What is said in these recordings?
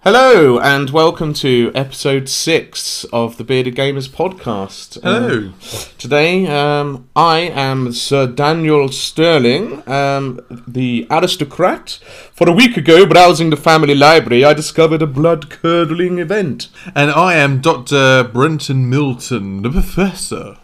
Hello and welcome to episode 6 of the Bearded Gamers podcast. Hello. Today I am Sir Daniel Sterling, the aristocrat. For a week ago, browsing the family library, I discovered a blood-curdling event. And I am Dr. Brenton Milton, the professor.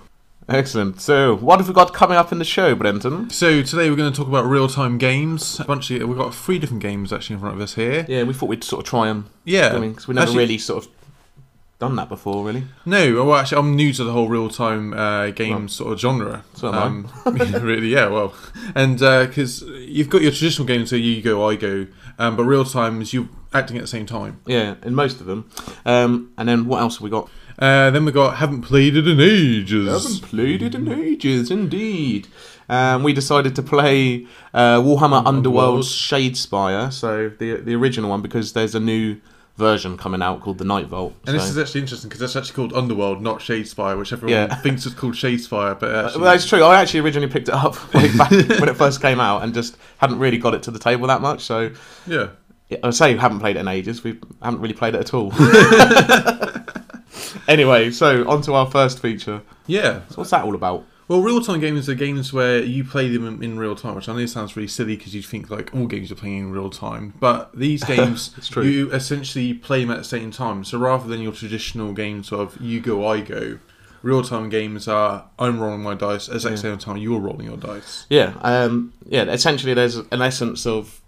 Excellent. So, what have we got coming up in the show, Brenton? So, today we're going to talk about real-time games. We've got 3 different games actually in front of us here. Yeah, we thought we'd sort of try them. Yeah. Because we've never really sort of done that before, really. No, well, actually, I'm new to the whole real-time game sort of genre. So am I. Really, yeah, well. And because you've got your traditional games, so you go, I go. But real-time is you acting at the same time. Yeah, in most of them. And then what else have we got? Then we got Haven't Played It in Ages. Haven't played it in ages, indeed. We decided to play Warhammer Underworlds Shadespire, so the original one, because there's a new version coming out called the Night Vault. And this is actually interesting because it's actually called Underworld, not Shadespire, which everyone thinks it's called Shadespire. But actually... Well, that's true. I actually originally picked it up back when it first came out and just hadn't really got it to the table that much. So yeah, I say we haven't played it in ages. We haven't really played it at all. Anyway, so on to our first feature. Yeah. So what's that all about? Well, real-time games are games where you play them in real time, which I know sounds really silly because you think like all games are playing in real time. But these games, you essentially play them at the same time. So rather than your traditional games of you go, I go, real-time games are I'm rolling my dice at the same time you're rolling your dice. Yeah. Essentially, there's an essence of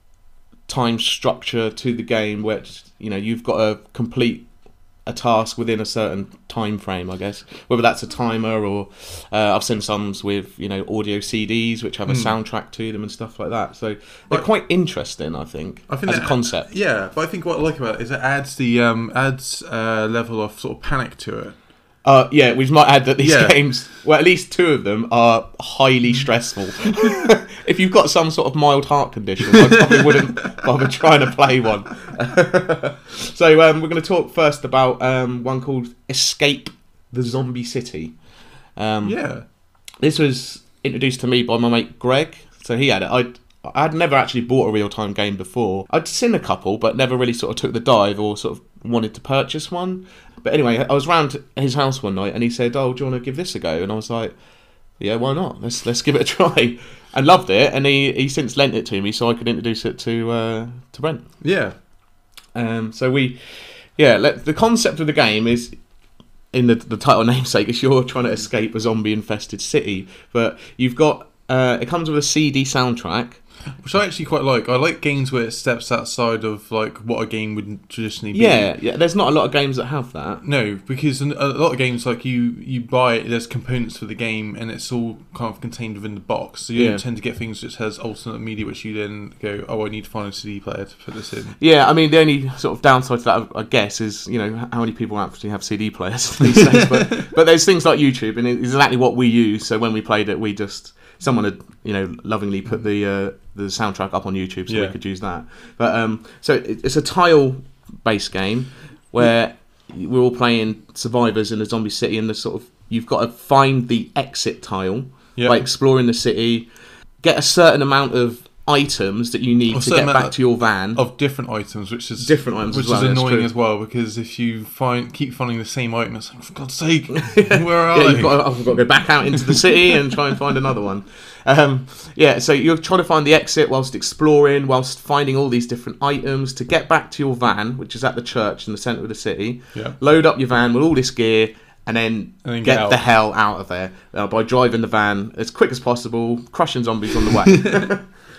time structure to the game, which you've got to complete a task within a certain time frame, I guess. Whether that's a timer or I've seen some with audio CDs which have a soundtrack to them and stuff like that. So they're quite interesting, I think as a concept. Yeah, but I think what I like about it is it adds the level of sort of panic to it. We might add that these games, well, at least 2 of them are highly stressful. If you've got some sort of mild heart condition, I probably wouldn't bother trying to play one. So we're going to talk first about one called Escape the Zombie City. This was introduced to me by my mate Greg. So he had it. I'd never actually bought a real-time game before. I'd seen a couple, but never really sort of took the dive or sort of wanted to purchase one. But anyway, I was round his house one night and he said, "Oh, do you want to give this a go?" And I was like, "Yeah, why not? Let's give it a try." And loved it. And he since lent it to me so I could introduce it to Brent. Yeah. The concept of the game is, in the title namesake, is you're trying to escape a zombie-infested city. But you've got it comes with a CD soundtrack, which I actually quite like. I like games where it steps outside of like what a game would traditionally be. Yeah. There's not a lot of games that have that. No, because a lot of games like you buy it, there's components for the game, and it's all kind of contained within the box. So you don't tend to get things which has alternate media, which you then go, "Oh, I need to find a CD player to put this in." Yeah, I mean the only sort of downside to that, I guess, is how many people actually have CD players these days. But there's things like YouTube, and it's exactly what we use. So when we played it, someone had lovingly put the soundtrack up on YouTube so we could use that. But so it's a tile-based game where we're all playing survivors in a zombie city, and you've got to find the exit tile by exploring the city, get a certain amount of items that you need to get back to your van. Of different items, which is annoying as well, because if you keep finding the same item, it's like, for God's sake, where are I? I've got to go back out into the city and try and find another one. So you're trying to find the exit whilst exploring, whilst finding all these different items to get back to your van, which is at the church in the centre of the city. Load up your van with all this gear, and then get the hell out of there by driving the van as quick as possible, crushing zombies on the way.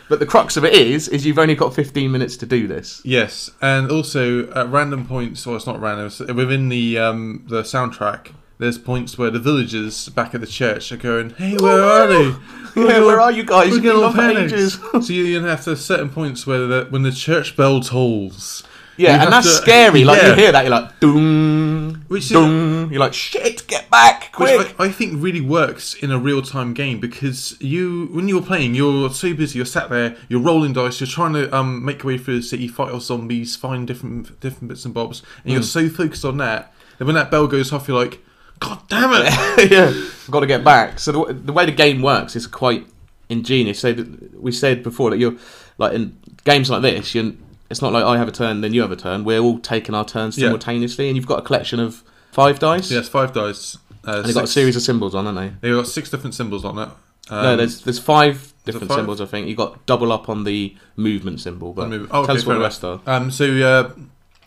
But the crux of it is you've only got 15 minutes to do this. Yes, and also at random points, or it's not random, within the soundtrack, there's points where the villagers back at the church are going, "Hey, where are they? Where are you guys? We're getting all panicked." So you have to certain points where when the church bell tolls, Yeah, and that's scary. Like, you hear that, you're like, doom, which doom. You're like, shit, get back, quick. Which I think really works in a real-time game, because when you're playing, you're so busy, you're sat there, you're rolling dice, you're trying to make your way through the city, fight off zombies, find different bits and bobs, and you're so focused on that, and when that bell goes off, you're like, God damn it! Yeah, I've got to get back. So the way the game works is quite ingenious. So we said before that you're, like, in games like this, it's not like I have a turn, then you have a turn. We're all taking our turns simultaneously, and you've got a collection of 5 dice. Yes, 5 dice. And they've got a series of symbols on, haven't they? They've got 6 different symbols on it. No, there's 5 different symbols, I think. You've got double up on the movement symbol, but tell us what the rest are. So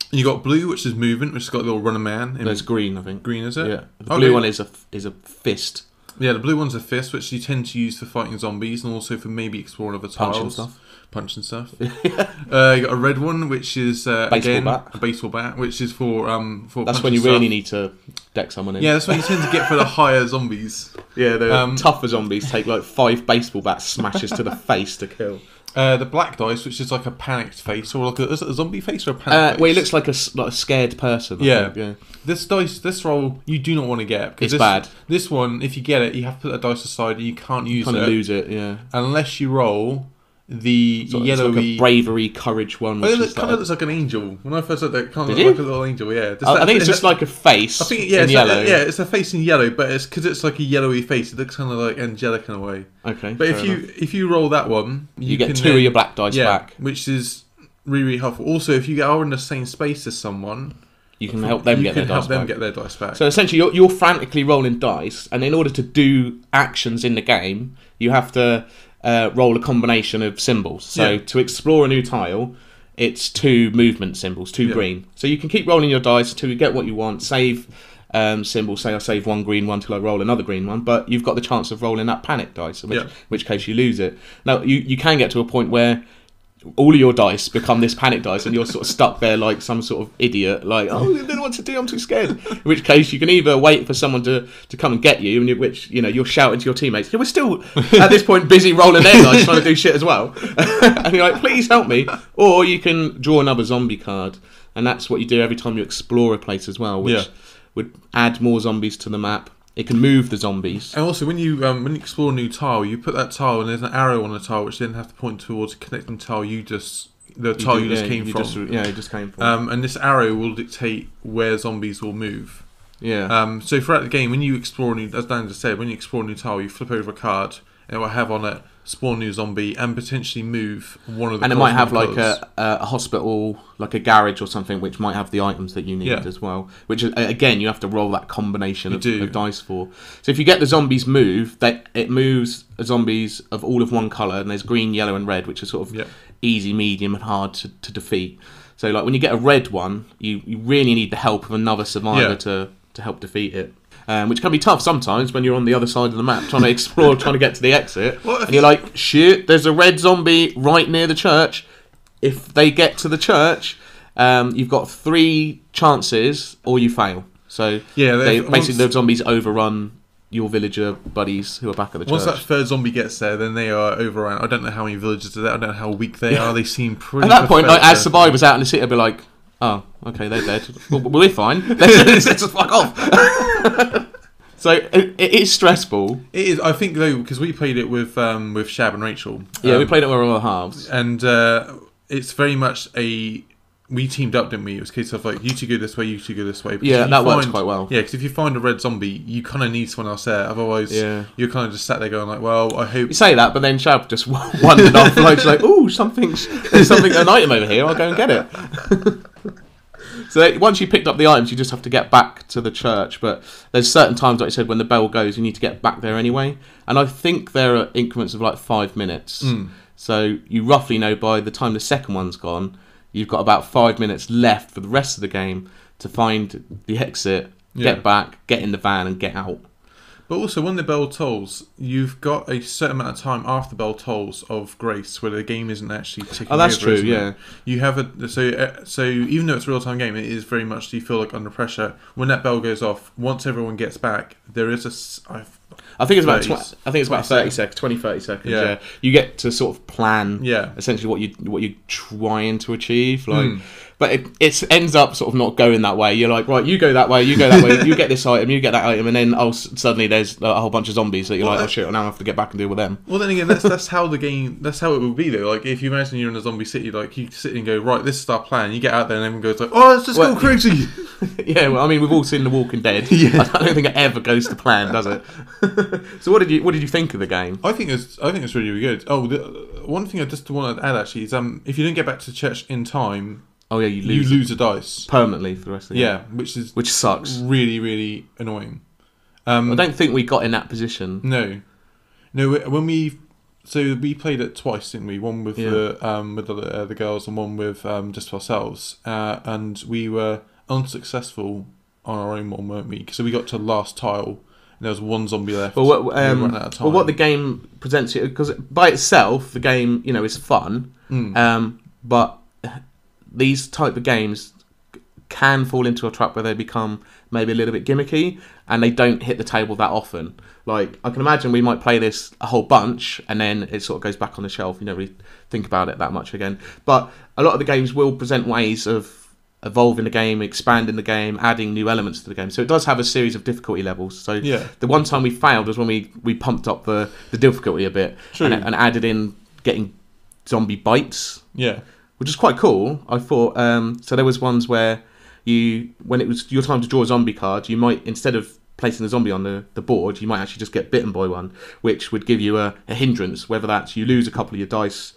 you got blue, which is movement, which has got a little runner man. There's green, I think. Green, is it? Yeah. The blue one is a fist. Yeah, the blue one's a fist, which you tend to use for fighting zombies and also for maybe exploring other tiles. Punching stuff. You got a red one, which is a baseball bat, which is for that's when you really need to deck someone in. Yeah, that's when you tend to get for the higher zombies. Yeah, the tougher zombies take like 5 baseball bat smashes to the face to kill. The black dice, which is like a panicked face, or like is it a zombie face or a panicked face? Well, it looks like a scared person. I think. This roll you do not want to get, because it's bad. This one, if you get it, you have to put that dice aside and you can't use it. You lose it, yeah. Unless you roll the yellowy, like a bravery, courage one. Which it kind of looks like an angel. When I first said that, it kind of looked like a little angel. Yeah, I think it's just like a face. I think in yellow. It's a face in yellow, but it's because it's like a yellowy face. It looks kind of like angelic in a way. Okay, but if you roll that one, you get 2 of your black dice back, which is really, really helpful. Also, if you are in the same space as someone, you can help them get their dice back. So essentially, you're frantically rolling dice, and in order to do actions in the game, you have to roll a combination of symbols. So to explore a new tile, it's 2 movement symbols, 2 green. So you can keep rolling your dice until you get what you want. Save symbols. Say I save 1 green one till I roll another green one, but you've got the chance of rolling that panic dice, in which case you lose it. Now you can get to a point where all of your dice become this panic dice, and you're sort of stuck there like some sort of idiot, like, oh, I don't know what to do, I'm too scared. In which case you can either wait for someone to come and get you, in which you're shouting to your teammates, we're still at this point busy rolling their dice trying to do shit as well, and you're like, please help me. Or you can draw another zombie card, and that's what you do every time you explore a place as well, which would add more zombies to the map. It can move the zombies. And also, when you explore a new tile, you put that tile, and there's an arrow on the tile, which then have to point towards the connecting tile you just came from. You just came from. And this arrow will dictate where zombies will move. Yeah. So throughout the game, when you explore as Dan just said, when you explore a new tile, you flip over a card, and it will have on it spawn new zombie and potentially move one of the. And it might have like a hospital, like a garage or something, which might have the items that you need as well. Which again, you have to roll that combination of dice for. So if you get the zombies move, it moves zombies of all of one colour, and there's green, yellow, and red, which are sort of easy, medium, and hard to defeat. So like when you get a red one, you really need the help of another survivor to help defeat it. Which can be tough sometimes when you're on the other side of the map trying to explore, trying to get to the exit. And you're like, shit, there's a red zombie right near the church. If they get to the church, you've got 3 chances or you fail. So the zombies overrun your villager buddies who are back at the church. Once that 3rd zombie gets there, then they are overrun. I don't know how many villagers are there. I don't know how weak they are. They seem pretty... At that point, like, as survivors out in the city, I'll be like, oh, okay, they're dead. Well, we're fine. Let's just fuck off. So it is stressful. It is. I think though, because we played it with Shab and Rachel. Yeah, we played it with our halves, and it's very much we teamed up, didn't we? It was a case of like, you 2 go this way, you 2 go this way. Because that works quite well. Yeah, because if you find a red zombie, you kind of need someone else there. Otherwise, you're kind of just sat there going like, well, I hope... You say that, but then Shab just wandered off, like, ooh, there's an item over here, I'll go and get it. So once you picked up the items, you just have to get back to the church. But there's certain times, like I said, when the bell goes, you need to get back there anyway. And I think there are increments of like 5 minutes. So you roughly know by the time the second one's gone, you've got about 5 minutes left for the rest of the game to find the exit, get back, get in the van, and get out. But also, when the bell tolls, you've got a certain amount of time after the bell tolls of grace where the game isn't actually ticking over. Oh, that's true, yeah. You have so even though it's a real-time game, it is very much, you feel like under pressure. When that bell goes off, once everyone gets back, there is I think it's about 30 seconds. Yeah. You get to sort of plan essentially what you're trying to achieve. Like But it ends up sort of not going that way. You're like, right, you go that way, you go that way, you get this item, you get that item, and then suddenly there's a whole bunch of zombies that you're like, oh shit, now I have to get back and deal with them. Well, then again, that's how it would be though. Like if you imagine you're in a zombie city, like you sit and go, right, this is our plan. You get out there and everyone goes like, oh, let's just go crazy. Yeah, well, I mean, we've all seen The Walking Dead. Yeah. I don't think it ever goes to plan, does it? So what did you think of the game? I think it's really, really good. Oh, one thing I just want to add actually is if you don't get back to church in time, oh yeah, you lose a dice permanently for the rest of the game. Yeah, which sucks. Really, really annoying. I don't think we got in that position. No. When we played it twice, didn't we? One with the girls and one with just ourselves, and we were unsuccessful on our own one, weren't we? So we got to the last tile, and there was one zombie left. Well, what the game presents you, because by itself the game, is fun, but these type of games can fall into a trap where they become maybe a little bit gimmicky and they don't hit the table that often. Like, I can imagine we might play this a whole bunch and then it sort of goes back on the shelf. You never really think about it that much again. But a lot of the games will present ways of evolving the game, expanding the game, adding new elements to the game. So it does have a series of difficulty levels. So the one time we failed was when we pumped up the difficulty a bit and added in getting zombie bites. Yeah. Which is quite cool, I thought. So there was ones where when it was your time to draw a zombie card, you might, instead of placing the zombie on the board, you might actually just get bitten by one, which would give you a hindrance, whether that's you lose a couple of your dice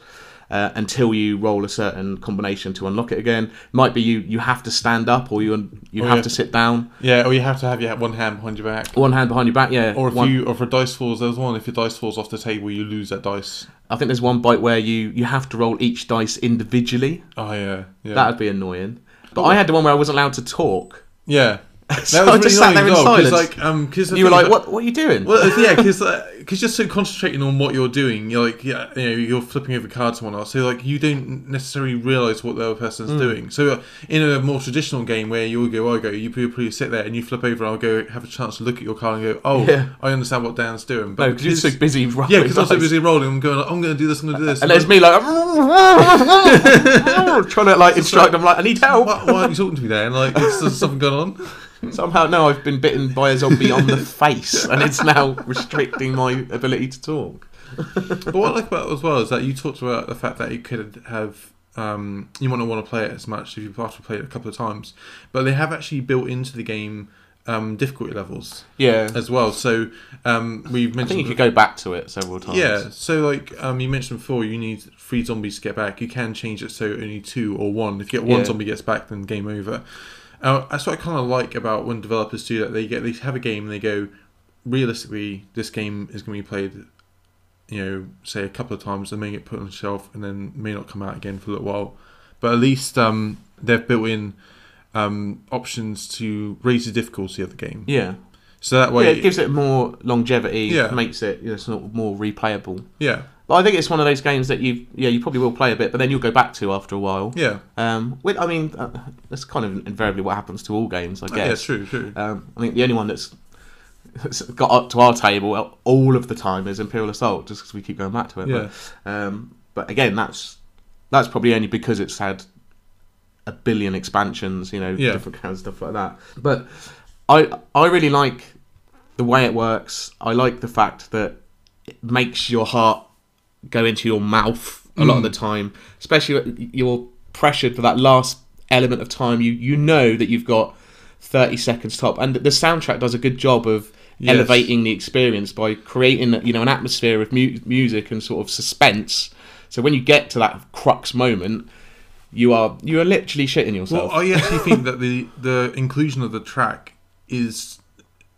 until you roll a certain combination to unlock it again. Might be you have to stand up, or you have to sit down. Yeah, or you have to have your one hand behind your back. One hand behind your back, yeah. Or if a dice falls, there's one, if your dice falls off the table, you lose that dice. I think there's one bite where you have to roll each dice individually. Oh, yeah. That'd be annoying. But I had the one where I wasn't allowed to talk. Yeah. So I just sat there in silence. Cause you were like, "What are you doing?" Well, yeah, because you're so concentrating on what you're doing. You're like, you're flipping over cards and whatnot. So like, you don't necessarily realise what the other person's doing. So in a more traditional game where you probably sit there and you flip over, and I'll go have a chance to look at your card and go, "Oh, I understand what Dan's doing." But because you're so busy rolling. Yeah, because I'm so busy rolling. I'm going, I'm going to do this. I'm going to do this. And there's me like trying to instruct them. I need help. Why aren't you talking to me, Dan? Like, there's something going on. Somehow now I've been bitten by a zombie on the face, and it's now restricting my ability to talk. But what I like about it as well is that you talked about the fact that you could have you might not want to play it as much if you've after played it a couple of times, but they have actually built into the game difficulty levels as well. So we've mentioned, I think you could go back to it several times. Yeah, so like you mentioned before, you need 3 zombies to get back. You can change it so only 2 or 1. If you get one zombie gets back, then game over. That's what I kind of like about when developers do that. They have a game and they go, realistically, this game is going to be played, say a couple of times, and may get put on the shelf and then may not come out again for a little while. But at least they've built in options to raise the difficulty of the game. Yeah. So that way, it gives it more longevity. Makes it sort of more replayable. Yeah. But I think it's one of those games that you probably will play a bit, but then you'll go back to after a while. Yeah. I mean, that's kind of invariably what happens to all games, I guess. Yeah, true. I think the only one that's got up to our table all of the time is Imperial Assault, just because we keep going back to it. Yeah. But again, that's probably only because it's had a billion expansions, different kinds of stuff like that. But I really like the way it works. I like the fact that it makes your heart go into your mouth a lot of the time, especially you're pressured for that last element of time. You know that you've got 30 seconds top, and the soundtrack does a good job of elevating the experience by creating an atmosphere of music and sort of suspense. So when you get to that crux moment, you are literally shitting yourself. Well, I actually think that the inclusion of the track is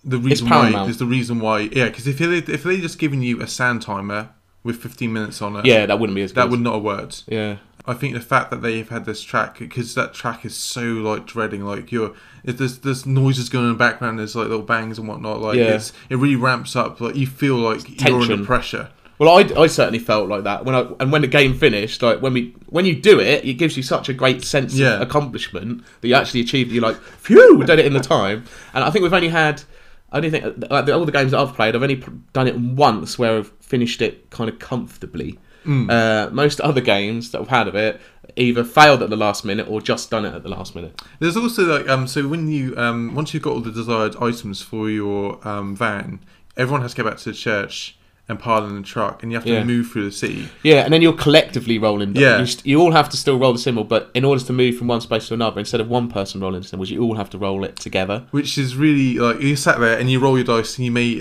the reason why. Is the reason why? Yeah, because if they just given you a sound timer with 15 minutes on it, that wouldn't be as good. That would not have worked. Yeah. I think the fact that they've had this track, because that track is so dreading, there's noises going in the background, there's little bangs and whatnot, it really ramps up, you feel like tension. You're under pressure. Well, I certainly felt like that when the game finished. When you do it, it gives you such a great sense of accomplishment that you actually achieved. You're like, phew, we did it in the time. And I think we've only had. I don't think all the games that I've played, I've only done it once where I've finished it kind of comfortably. Most other games that I've had of it, either failed at the last minute or just done it at the last minute. There's also like so when you once you've got all the desired items for your van, everyone has to go back to the church and pile in the truck, and you have to move through the city. Yeah, and then you're collectively rolling. Yeah. You all have to still roll the symbol, but in order to move from one space to another, instead of one person rolling the symbols, you all have to roll it together. Which is really like you sat there and you roll your dice, and you may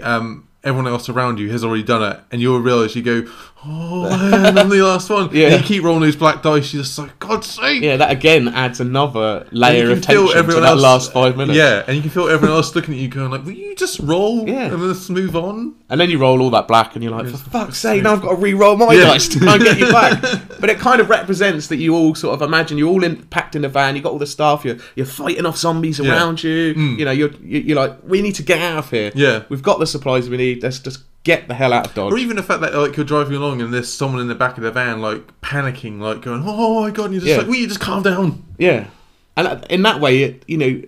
everyone else around you has already done it, and you'll realise you go, oh man, I'm the last one. Yeah. And you keep rolling those black dice, you're just like, God's sake. Yeah, that again adds another layer of tension to that last 5 minutes. Yeah, and you can feel everyone else looking at you going like, will you just roll and let's move on? And then you roll all that black and you're like, for fuck's sake, now I've got to re-roll my dice to try and get you back. But it kind of represents that you all sort of imagine you're all packed in a van, you've got all the stuff, you're fighting off zombies around you. You know, you're like, we need to get out of here. Yeah. We've got the supplies we need, let's just get the hell out of Dodge. Or even the fact that like you're driving along and there's someone in the back of the van like panicking, like going, oh my God, and you're just like, will you just calm down? Yeah. And in that way, you know,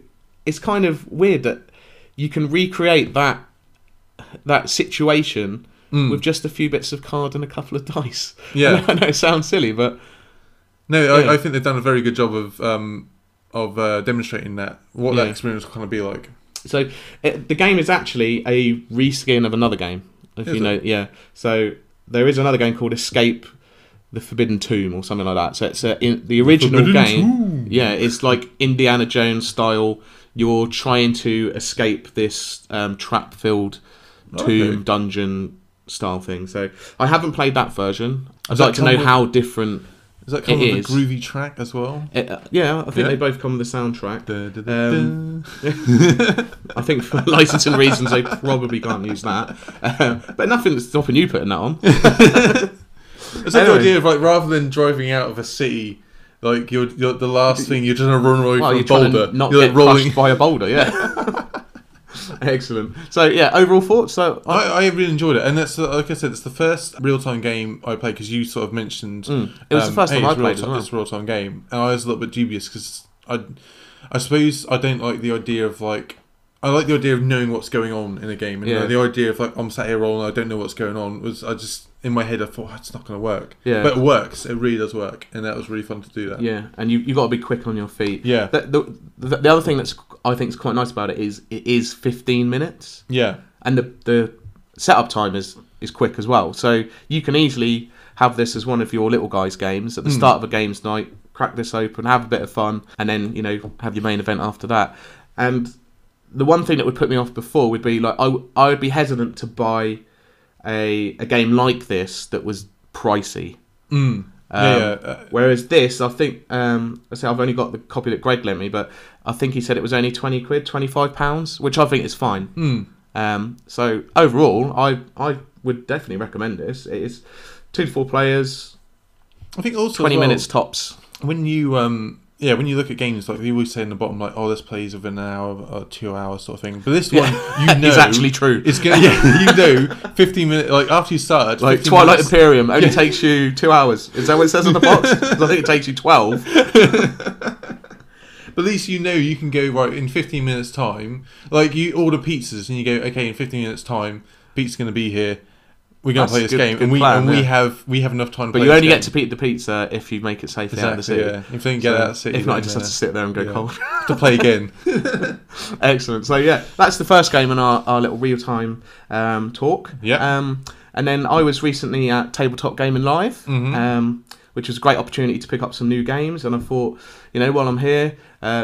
it's kind of weird that you can recreate that situation with just a few bits of card and a couple of dice. Yeah. I know it sounds silly, but no, I think they've done a very good job of demonstrating that that experience will kind of be like. So the game is actually a reskin of another game. If you know, So there is another game called Escape the Forbidden Tomb or something like that. So it's in the original game. Tomb. Yeah, it's like Indiana Jones style. You're trying to escape this trap-filled tomb dungeon style thing. So I haven't played that version. I'd like to know how different. Is that come with a groovy track as well? Yeah, I think they both come with the soundtrack. I think for licensing reasons they probably can't use that. But nothing's stopping you putting that on. It's like the idea of like rather than driving out of a city, like you're the last thing you're just gonna run away from a boulder. Not get crushed by a boulder, yeah. Excellent. So yeah, overall thoughts. So I really enjoyed it, and that's like I said, it's the first real-time game I played because you sort of mentioned it was the first time I played this real-time game, and I was a little bit dubious because I suppose I don't like the idea of like I like the idea of knowing what's going on in a game, and the idea of like I'm sat here rolling, I don't know what's going on. Was I just in my head I thought it's not going to work. Yeah, but it works. It really does work, and that was really fun to do that. Yeah, and you got to be quick on your feet. Yeah. The other thing that's I think is quite nice about it is 15 minutes. Yeah, and the setup time is quick as well. So you can easily have this as one of your little guys' games at the start of a games night. Crack this open, have a bit of fun, and then have your main event after that. And the one thing that would put me off before would be like I would be hesitant to buy a game like this that was pricey. Whereas this, I think, I say I've only got the copy that Greg lent me, but I think he said it was only £20, £25, which I think is fine. So overall, I would definitely recommend this. It is 2 to 4 players. I think also 20 minutes tops. When you when you look at games, like they always say in the bottom, like, this plays within an hour or 2 hours sort of thing. But this one, it's actually true. It's gonna, 15 minutes. Like after you start, like Twilight Imperium only takes you 2 hours. Is that what it says on the box? Because I think it takes you 12. But at least you can go right in 15 minutes time. Like you order pizzas and you go, okay, in 15 minutes time, pizza's gonna be here. We're going to play this game, and we have enough time. But you only get to eat the pizza if you make it safely out of the city. Yeah. If you don't get out of the city, if not, I just have to sit there and go cold to play again. Excellent. So yeah, that's the first game in our little real time talk. Yeah. And then I was recently at Tabletop Gaming Live, which was a great opportunity to pick up some new games. And I thought, while I'm here,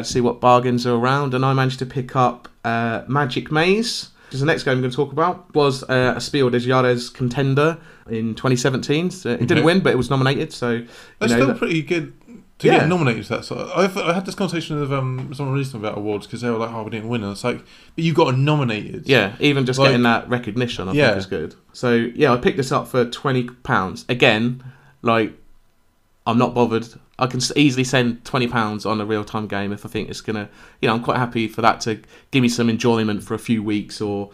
see what bargains are around, and I managed to pick up Magic Maze. Because the next game I'm going to talk about was a Spiel des Jahres contender in 2017. So it didn't win, but it was nominated. So that's still pretty good to get nominated for that. So I had this conversation with someone recently about awards because they were like, we didn't win. And it's like, but you got nominated. Yeah, even just getting that recognition I think is good. So yeah, I picked this up for £20. Again, like, I'm not bothered. I can easily send £20 on a real-time game if I think it's going to... I'm quite happy for that to give me some enjoyment for a few weeks or,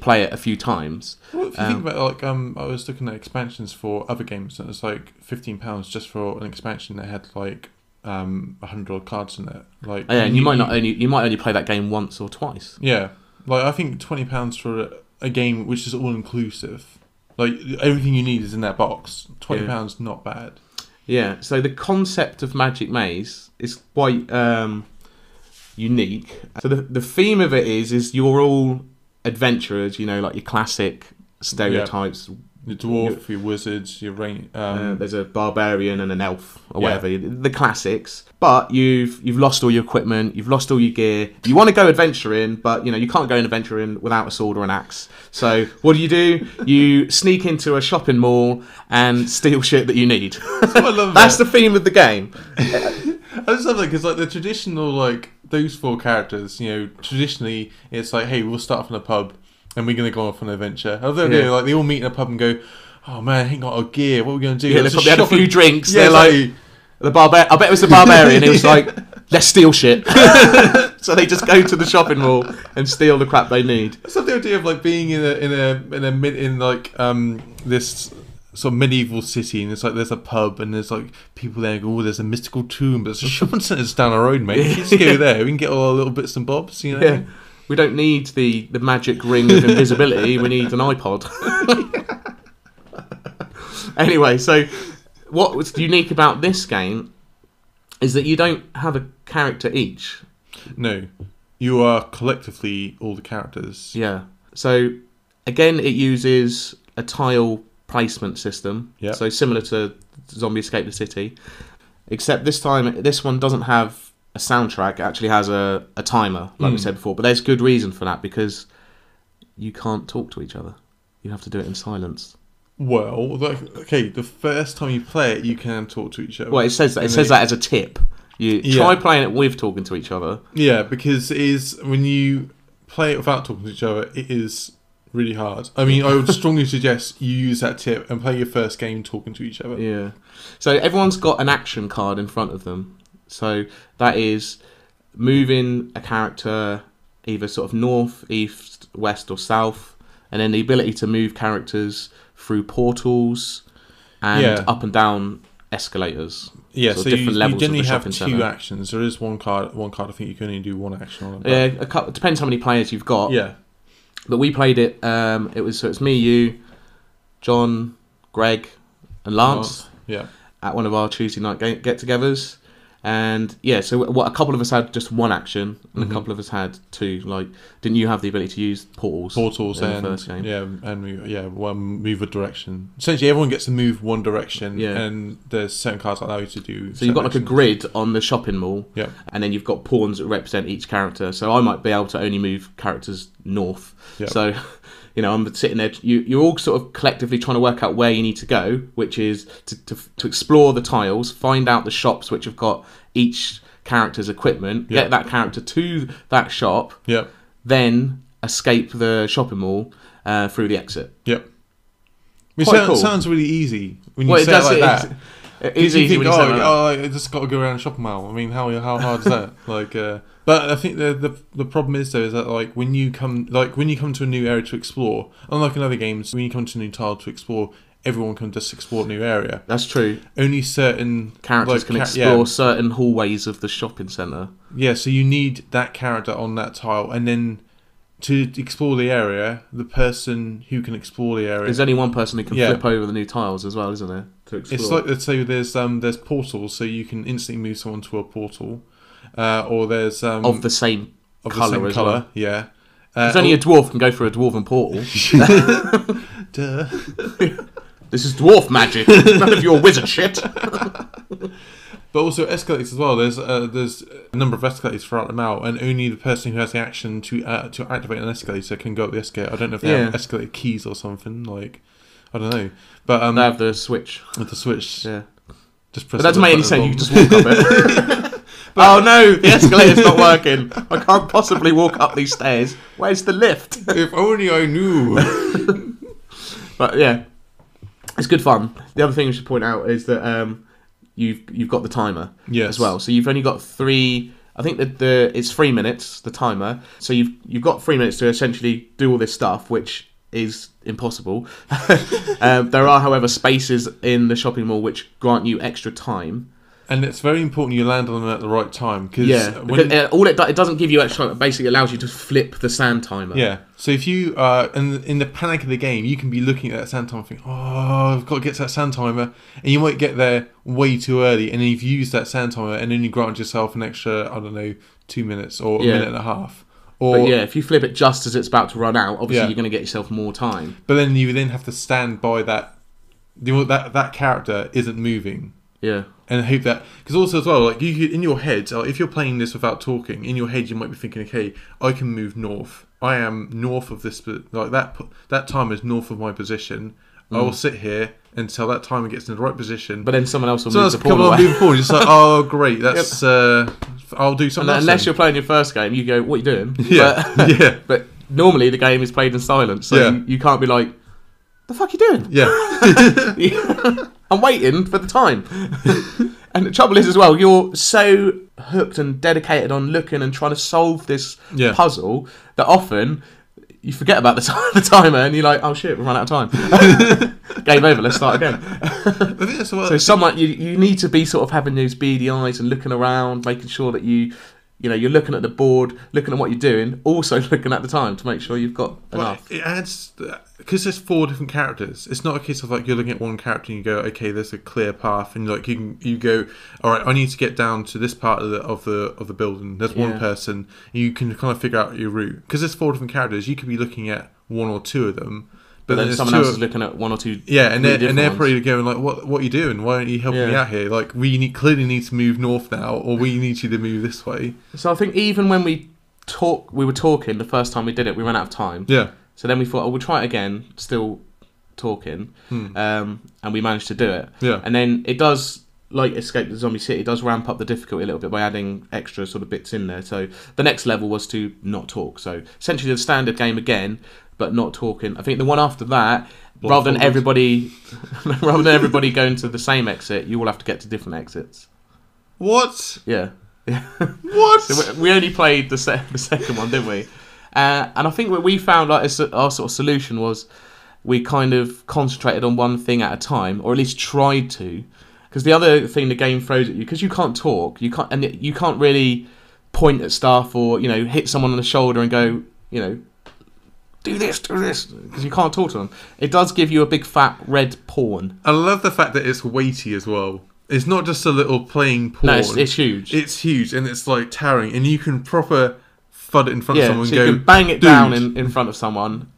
play it a few times. Well, if you think about it, like, I was looking at expansions for other games and it's like £15 just for an expansion that had like 100 odd cards in it. Like, and you might only play that game once or twice. Yeah. Like, I think £20 for a game which is all-inclusive. Like, everything you need is in that box. £20 not bad. Yeah, so the concept of Magic Maze is quite unique. So the theme of it is you're all adventurers, you know, like your classic stereotypes. Your dwarf, your wizards, your rain. There's a barbarian and an elf, or whatever, the classics. But you've lost all your equipment, you've lost all your gear. You want to go adventuring, but you know you can't go adventuring without a sword or an axe. So what do? You sneak into a shopping mall and steal shit that you need. That's the theme of the game. I just love that because like the traditional those 4 characters, you know, traditionally it's like, hey, we'll start off in a pub. And we're going to go off on an adventure. Although they all meet in a pub and go, oh man, I ain't got our gear. What are we going to do? Yeah, they probably had a few drinks. Yeah, they're like the I bet it was the barbarian. He was like, let's steal shit. So they just go to the shopping mall and steal the crap they need. I love the idea of like being in this sort of medieval city, and it's like there's a pub and there's like people there go, oh, there's a mystical tomb, but there's a shopping centre's down the road, mate. You just go there. We can get all our little bits and bobs, you know. Yeah. We don't need the magic ring of invisibility. We need an iPod. Anyway, so what's unique about this game is that you don't have a character each. No. You are collectively all the characters. Yeah. So, again, it uses a tile placement system. Yep. So, similar to Zombie Escape the City. Except this time, this one doesn't have a soundtrack. It actually has a timer, like we said before, but there's good reason for that because you can't talk to each other. You have to do it in silence. Well, okay, the first time you play it, you can talk to each other. Well, it says that. It says that as a tip. You try playing it with talking to each other. Yeah, because it is when you play it without talking to each other, it is really hard. I mean, I would strongly suggest you use that tip and play your first game talking to each other. Yeah. So everyone's got an action card in front of them. So that is moving a character either sort of north, east, west or south, and then the ability to move characters through portals and up and down escalators. Yeah, so different levels you generally have 2 actions. There is one card I think you can only do 1 action on. Yeah, it depends how many players you've got. Yeah. But we played it, it's me, you, John, Greg and Lance. Yeah. At one of our Tuesday night get-togethers. And yeah, so a couple of us had just 1 action, and a couple of us had 2. Like, didn't you have the ability to use portals in the first game? Yeah, and move a direction. Essentially, everyone gets to move one direction, and there's certain cards that allow you to do. So you've got like a grid on the shopping mall, yeah, and then you've got pawns that represent each character. So I might be able to only move characters north. Yep. So, you know, I'm sitting there. You're all sort of collectively trying to work out where you need to go, which is to explore the tiles, find out the shops which have got each character's equipment, get that character to that shop, then escape the shopping mall through the exit. Yep. It sounds really easy when you say it like that. It is easy when you say it like that. I just got to go around a shopping mall. I mean, how hard is that? But I think the problem is though is that when you come to a new area to explore, unlike in other games, when you come to a new tile to explore, everyone can just explore a new area. That's true. Only certain characters can explore certain hallways of the shopping centre. Yeah, so you need that character on that tile, and then to explore the area, the person who can explore the area. There's only one person who can flip over the new tiles as well, isn't there? To explore. It's like, let's say there's portals, so you can instantly move someone to a portal, or there's of the same colour as well. Yeah. There's only a dwarf can go through a dwarven portal. Duh. This is dwarf magic. None of your wizard shit. But also escalators as well. There's a number of escalators throughout the map, and only the person who has the action to activate an escalator can go up the escalator. I don't know if they have escalator keys or something. I don't know. But they have the switch. With the switch, yeah. Just press. But that doesn't make any sense. You can just walk up it. Oh no, the escalator's not working. I can't possibly walk up these stairs. Where's the lift? If only I knew. But yeah, it's good fun. The other thing I should point out is that you've got the timer as well. So you've only got 3. I think that it's 3 minutes, the timer. So you've got 3 minutes to essentially do all this stuff, which is impossible. There are, however, spaces in the shopping mall which grant you extra time. And it's very important you land on them at the right time. Because it doesn't give you extra time. It basically allows you to flip the sand timer. Yeah. So if you in the panic of the game, you can be looking at that sand timer thinking, oh, I've got to get to that sand timer. And you might get there way too early. And then you've used that sand timer and then you grant yourself an extra, I don't know, 2 minutes or a minute and a half. Or, but if you flip it just as it's about to run out, obviously you're going to get yourself more time. But then you have to stand by that character isn't moving. Yeah. And I hope that... Because also as well, like you in your head, if you're playing this without talking, in your head you might be thinking, okay, I can move north. I am north of this... Like that timer is north of my position. I will sit here until that timer gets in the right position. But then someone else will move the pawn away. Moving forward. It's like, oh, great, that's... I'll do something else. Unless you're playing your first game, you go, what are you doing? Yeah. But normally the game is played in silence, so you can't be like, the fuck are you doing? Yeah. I'm waiting for the time. And the trouble is as well, you're so hooked and dedicated on looking and trying to solve this puzzle that often you forget about the timer and you're like, oh shit, we've run out of time. Game over, let's start again. So someone you need to be sort of having those beady eyes and looking around, making sure that you're looking at the board, looking at what you're doing, also looking at the time to make sure you've got enough. It adds, because there's 4 different characters. It's not a case of like you're looking at one character and you go, okay, there's a clear path, and like you go, all right, I need to get down to this part of the building. There's one person. You can kind of figure out your route because there's 4 different characters. You could be looking at 1 or 2 of them. But then someone else is looking at 1 or 2. Yeah, and they're probably going like, "What are you doing? Why aren't you helping me out here? Like, clearly need to move north now, or we need you to move this way." So I think even when we were talking the first time we did it, we ran out of time. Yeah. So then we thought, we'll try it again, still talking, and we managed to do it. Yeah. And then it does, like Escape the Zombie City, it does ramp up the difficulty a little bit by adding extra sort of bits in there. So the next level was to not talk. So essentially the standard game again, but not talking. I think the one after that, rather than everybody going to the same exit, you all have to get to different exits. What? Yeah. What? So we only played the second one, didn't we? And I think what we found like our sort of solution was we kind of concentrated on one thing at a time, or at least tried to. Because the other thing the game throws at you, because you can't talk, you can't really point at stuff or hit someone on the shoulder and go do this, because you can't talk to them. It does give you a big fat red pawn. I love the fact that it's weighty as well. It's not just a little plain pawn. No, it's huge. It's huge, and it's like towering, and you can proper thud it in front of someone and so go, you can bang it down in front of someone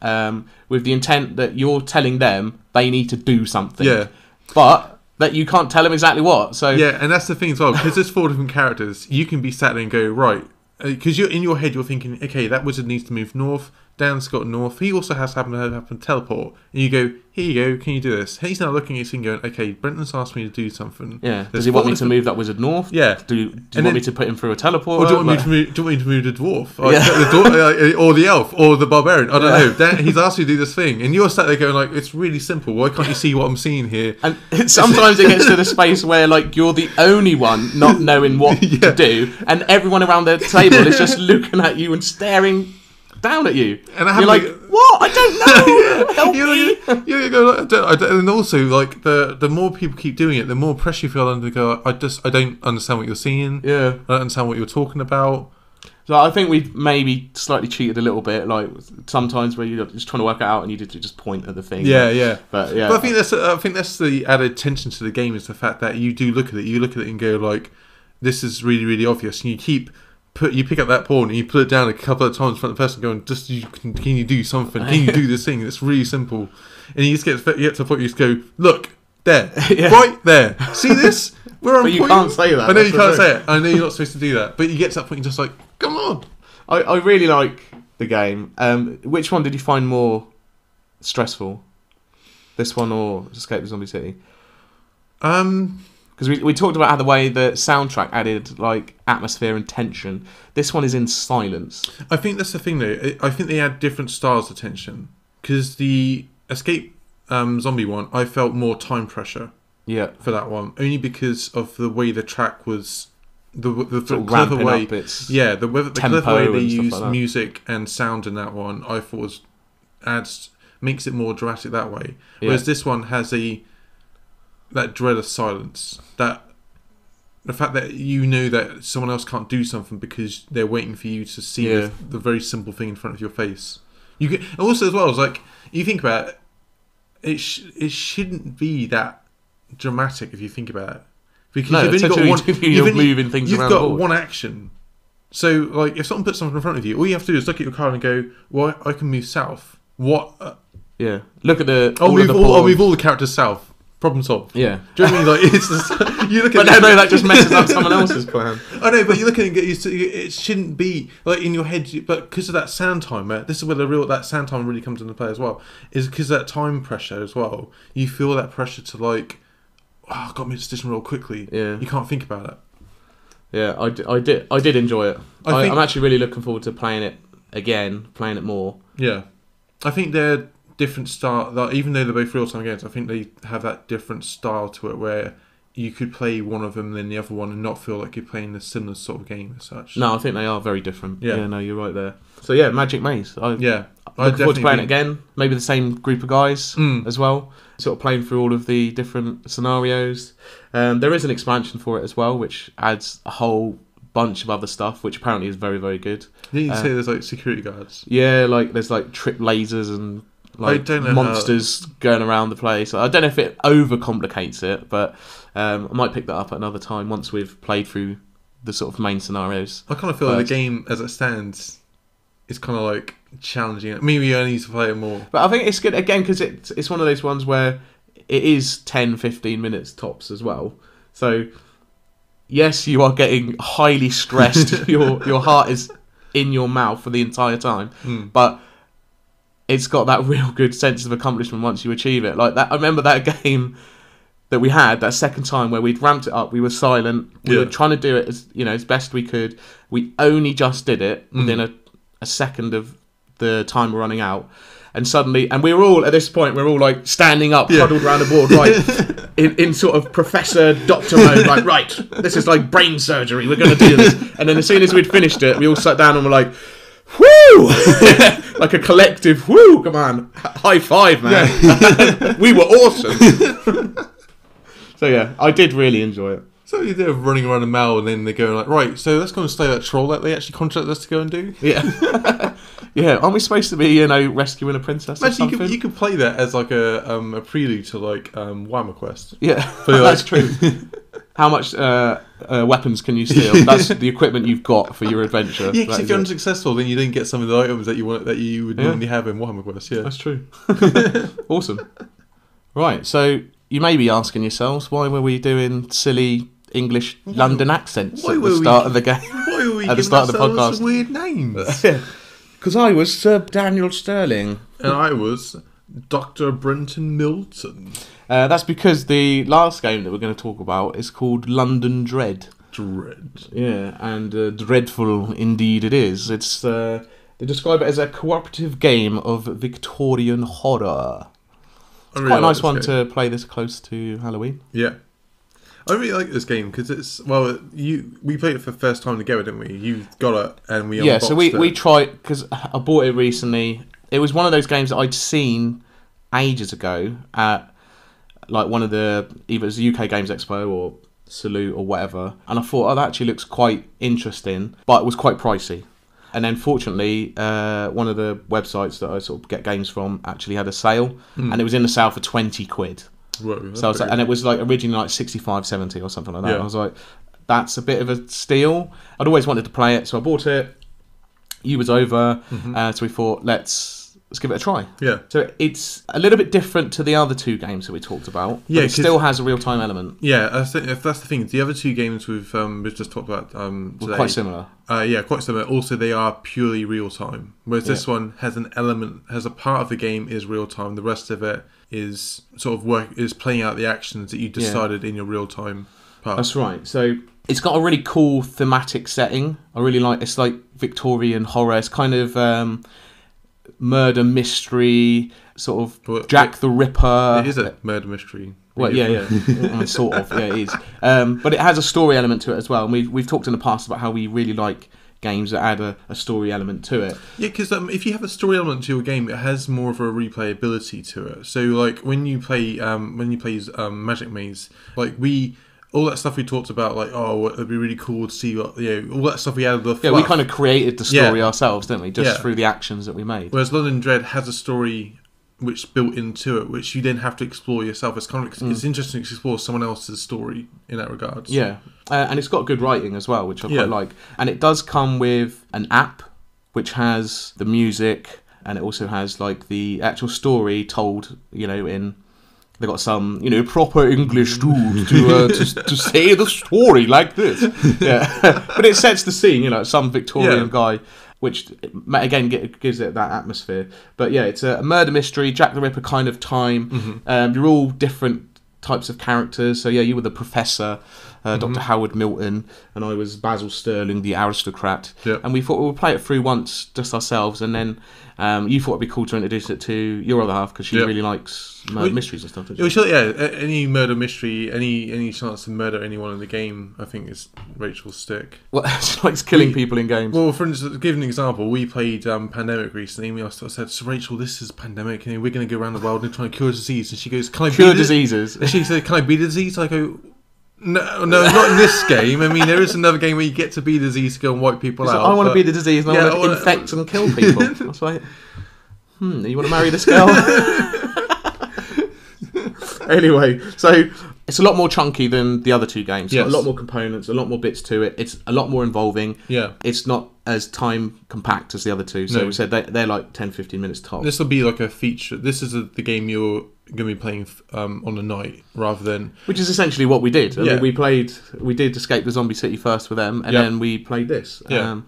with the intent that you're telling them they need to do something. Yeah. But that you can't tell them exactly what. So yeah, and that's the thing as well, because there's 4 different characters, you can be sat there and go, right, because you're in your head, you're thinking, okay, that wizard needs to move north, Dan's got north, he also has to happen to teleport, and you go, here you go, can you do this? He's now looking at you and going, okay, Brenton's asked me to do something. Yeah, does he want me to move that wizard north? Yeah. Do you want me to put him through a teleport? Or do you want me to move the dwarf? Or the elf? Or the barbarian? I don't know. Dan, he's asked you to do this thing, and you're sat there going like, it's really simple, why can't you see what I'm seeing here? And sometimes it gets to the space where like you're the only one not knowing what to do, and everyone around the table is just looking at you and staring down at you, and you're like, what? I don't know. Help me. You go, and also like the more people keep doing it, the more pressure you feel under. Go, I don't understand what you're seeing. Yeah, I don't understand what you're talking about. So I think we've maybe slightly cheated a little bit. Like sometimes where you're just trying to work it out and you just point at the thing. Yeah. But yeah, but I think that's the added tension to the game, is the fact that you do look at it, and go like, this is really, really obvious, and you pick up that pawn and you put it down a couple of times in front of the person going, can you do something? Can you do this thing? It's really simple. And you get to the point you just go, look, there, right there. See this? We're on but you point. Can't say that. I know you can't say it. I know you're not supposed to do that. But you get to that point, you're just like, come on. I really like the game. Which one did you find more stressful? This one or Escape the Zombie City? Because we talked about how the way the soundtrack added like atmosphere and tension. This one is in silence. I think that's the thing though. I think they add different styles of tension. Because the Escape Zombie one, I felt more time pressure. Yeah. For that one, only because of the way the track was, the sort of clever way. Up its the clever way they use like music and sound in that one, I thought makes it more dramatic that way. Whereas this one has that dread of silence, that the fact that you know that someone else can't do something because they're waiting for you to see the very simple thing in front of your face. You can also as well as like you think about it, it shouldn't be that dramatic if you think about it, because you've only got one action. So like if someone puts something in front of you, all you have to do is look at your card and go, well, I can move south. What? Look at the. I'll move all the characters south. Problem solved. Yeah. Do you know what I mean? Like it's just, you look at. But no, that just messes up someone else's plan. I know, but you look at it, it shouldn't be like in your head. But because of that sound timer, this is where that sound timer really comes into play as well. Is because of that time pressure as well. You feel that pressure to like, I've got to make a decision real quickly. Yeah. You can't think about it. Yeah, I did enjoy it. I'm actually really looking forward to playing it again, playing it more. Yeah, I think they're different style. Like, even though they're both real-time games, I think they have that different style to it where you could play one of them then the other one and not feel like you're playing a similar sort of game as such. No, I think they are very different. Yeah, no, you're right there. So yeah, Magic Maze. I'm looking forward to playing it again. Maybe the same group of guys as well. Sort of playing through all of the different scenarios. There is an expansion for it as well, which adds a whole bunch of other stuff, which apparently is very, very good. Didn't you say there's like security guards? Yeah, like there's like trip lasers and like monsters going around the place. I don't know if it overcomplicates it, but I might pick that up at another time once we've played through the sort of main scenarios. I kind of feel like the game as it stands is kind of like challenging. Maybe I need to play it more. But I think it's good again because it's one of those ones where it is 10-15 minutes tops as well. So yes, you are getting highly stressed. your heart is in your mouth for the entire time, but it's got that real good sense of accomplishment once you achieve it. Like that, I remember that game that we had that second time where we'd ramped it up. We were silent. We were trying to do it as best we could. We only just did it within a second of the time we're running out. And suddenly, and we were all, at this point, we're all like standing up, huddled around the board, right, in sort of professor, doctor mode, like, right, this is like brain surgery, we're going to do this. And then as soon as we'd finished it, we all sat down and were like, whoo! Like a collective, whoo, come on, high five, man. Yeah. We were awesome. So yeah, I did really enjoy it. So the idea of running around a mall and then they're going like, right, so let's go and slay that troll that they actually contracted us to go and do? Yeah. Yeah, aren't we supposed to be, rescuing a princess or something? You could play that as like a prelude to like Warhammer Quest. Yeah, that's true. How much weapons can you steal? That's the equipment you've got for your adventure. Yeah, because if you're unsuccessful, then you don't get some of the items that you would normally have in Warhammer Quest. Yeah, that's true. Awesome. Right, so you may be asking yourselves, why were we doing silly English London accents at the start of the game? Why were we at the start of the podcast? Some weird names. Because I was Sir Daniel Sterling. And I was Dr. Brenton Milton. That's because the last game that we're going to talk about is called London Dread. Dread. Yeah, and dreadful indeed it is. It's they describe it as a cooperative game of Victorian horror. It's quite a nice one to play this close to Halloween. Yeah. I really like this game because it's we played it for the first time together, didn't we? You got it and we unboxed so we tried because I bought it recently. It was one of those games that I'd seen ages ago at like one of the either it was the UK Games Expo or Salute or whatever, and I thought, that actually looks quite interesting, but it was quite pricey. And then fortunately, one of the websites that I sort of get games from actually had a sale, and it was in the sale for £20. Whoa, so I was like, and it was like originally like 65, 70 or something like that. Yeah. I was like, that's a bit of a steal. I'd always wanted to play it, so I bought it. You was over, so we thought let's give it a try. Yeah. So it's a little bit different to the other two games that we talked about. Yeah, it still has a real time element. Yeah, I think if that's the thing. The other two games we've just talked about today, quite similar. Yeah, quite similar. Also, they are purely real time. Whereas this one has an element, has a part of the game is real time. The rest of it is sort of is playing out the actions that you decided in your real time part. That's right. So it's got a really cool thematic setting. I really like. It's like Victorian horror. It's kind of murder mystery, sort of Jack the Ripper. It is a murder mystery. Well, yeah, sort of. Yeah, it is. But it has a story element to it as well. And we've talked in the past about how we really like games that add a story element to it. Yeah, because if you have a story element to your game, it has more of a replayability to it. So, like when you play Magic Maze, like we all that stuff we talked about, like, oh, it'd be really cool to see what, all that stuff we added. Yeah, we kind of created the story ourselves, didn't we? Just through the actions that we made. Whereas London Dread has a story which built into it, which you then have to explore yourself. It's kind of it's interesting to explore someone else's story in that regard. Yeah, and it's got good writing as well, which I quite like. And it does come with an app which has the music, and it also has like the actual story told, in. They've got some, proper English tools to say the story like this. Yeah, but it sets the scene, some Victorian guy, which again gives it that atmosphere. But yeah, it's a murder mystery, Jack the Ripper kind of time. You're all different types of characters. So yeah, you were the professor, Dr. Howard Milton, and I was Basil Sterling, the aristocrat. Yep. And we thought we would play it through once just ourselves, and then you thought it'd be cool to introduce it to your other half because she really likes murder mysteries and stuff. Any murder mystery, any chance to murder anyone in the game, I think is Rachel's stick. Well, she likes killing people in games. Well, for instance, to give an example, we played Pandemic recently. I said, "So Rachel, this is Pandemic, and we're going to go around the world and try and cure disease." And she goes, "Can I cure diseases?" And she said, "Can I be the disease?" I go, No, not in this game. I mean, there is another game where you get to be the disease to go and wipe people out. I want to be the disease and I want to infect and kill people. That's like, you want to marry this girl? Anyway, so it's a lot more chunky than the other two games. It's got a lot more components, a lot more bits to it. It's a lot more involving. Yeah. It's not as time compact as the other two. So we said they're like 10, 15 minutes top. This will be like a feature. This is the game you're going to be playing on a night rather than... Which is essentially what we did. I mean, we did Escape the Zombie City first with them, and then we played this. Yeah.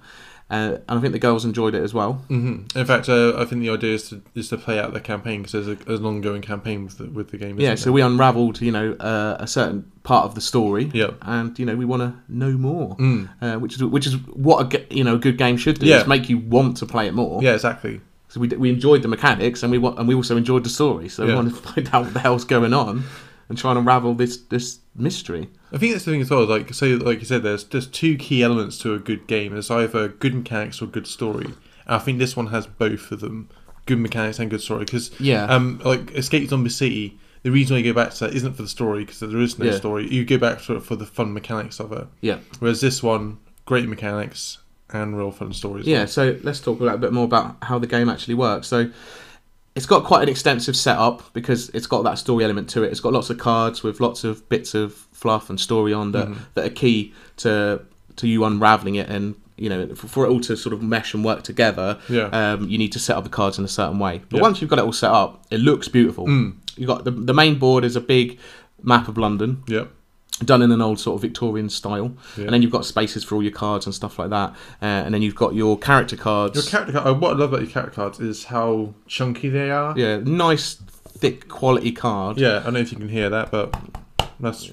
And I think the girls enjoyed it as well. Mm-hmm. In fact, I think the idea is to play out the campaign because there's an ongoing campaign with the game. Yeah, so we unravelled, a certain part of the story. Yeah, and we want to know more, which is what a good game should do. Is make you want to play it more. Yeah, exactly. So we enjoyed the mechanics, and we also enjoyed the story. So we wanted to find out what the hell's going on and try and unravel this mystery. I think that's the thing as well. Like you said, there's two key elements to a good game. There's either good mechanics or good story. And I think this one has both of them: good mechanics and good story. Because like Escape Zombie City, the reason why you go back to that isn't for the story, because there is no story. You go back to it for the fun mechanics of it. Yeah. Whereas this one, great mechanics and real fun stories. Yeah. So let's talk a bit more about how the game actually works. So it's got quite an extensive setup because it's got that story element to it. It's got lots of cards with lots of bits of fluff and story on that are key to you unraveling it, and for it all to sort of mesh and work together. Yeah. You need to set up the cards in a certain way. But once you've got it all set up, it looks beautiful. You got the main board is a big map of London. Yep. Done in an old sort of Victorian style, and then you've got spaces for all your cards and stuff like that, and then you've got your character cards. Your character card. What I love about your character cards is how chunky they are. Yeah, nice, thick, quality card. Yeah, I don't know if you can hear that, but that's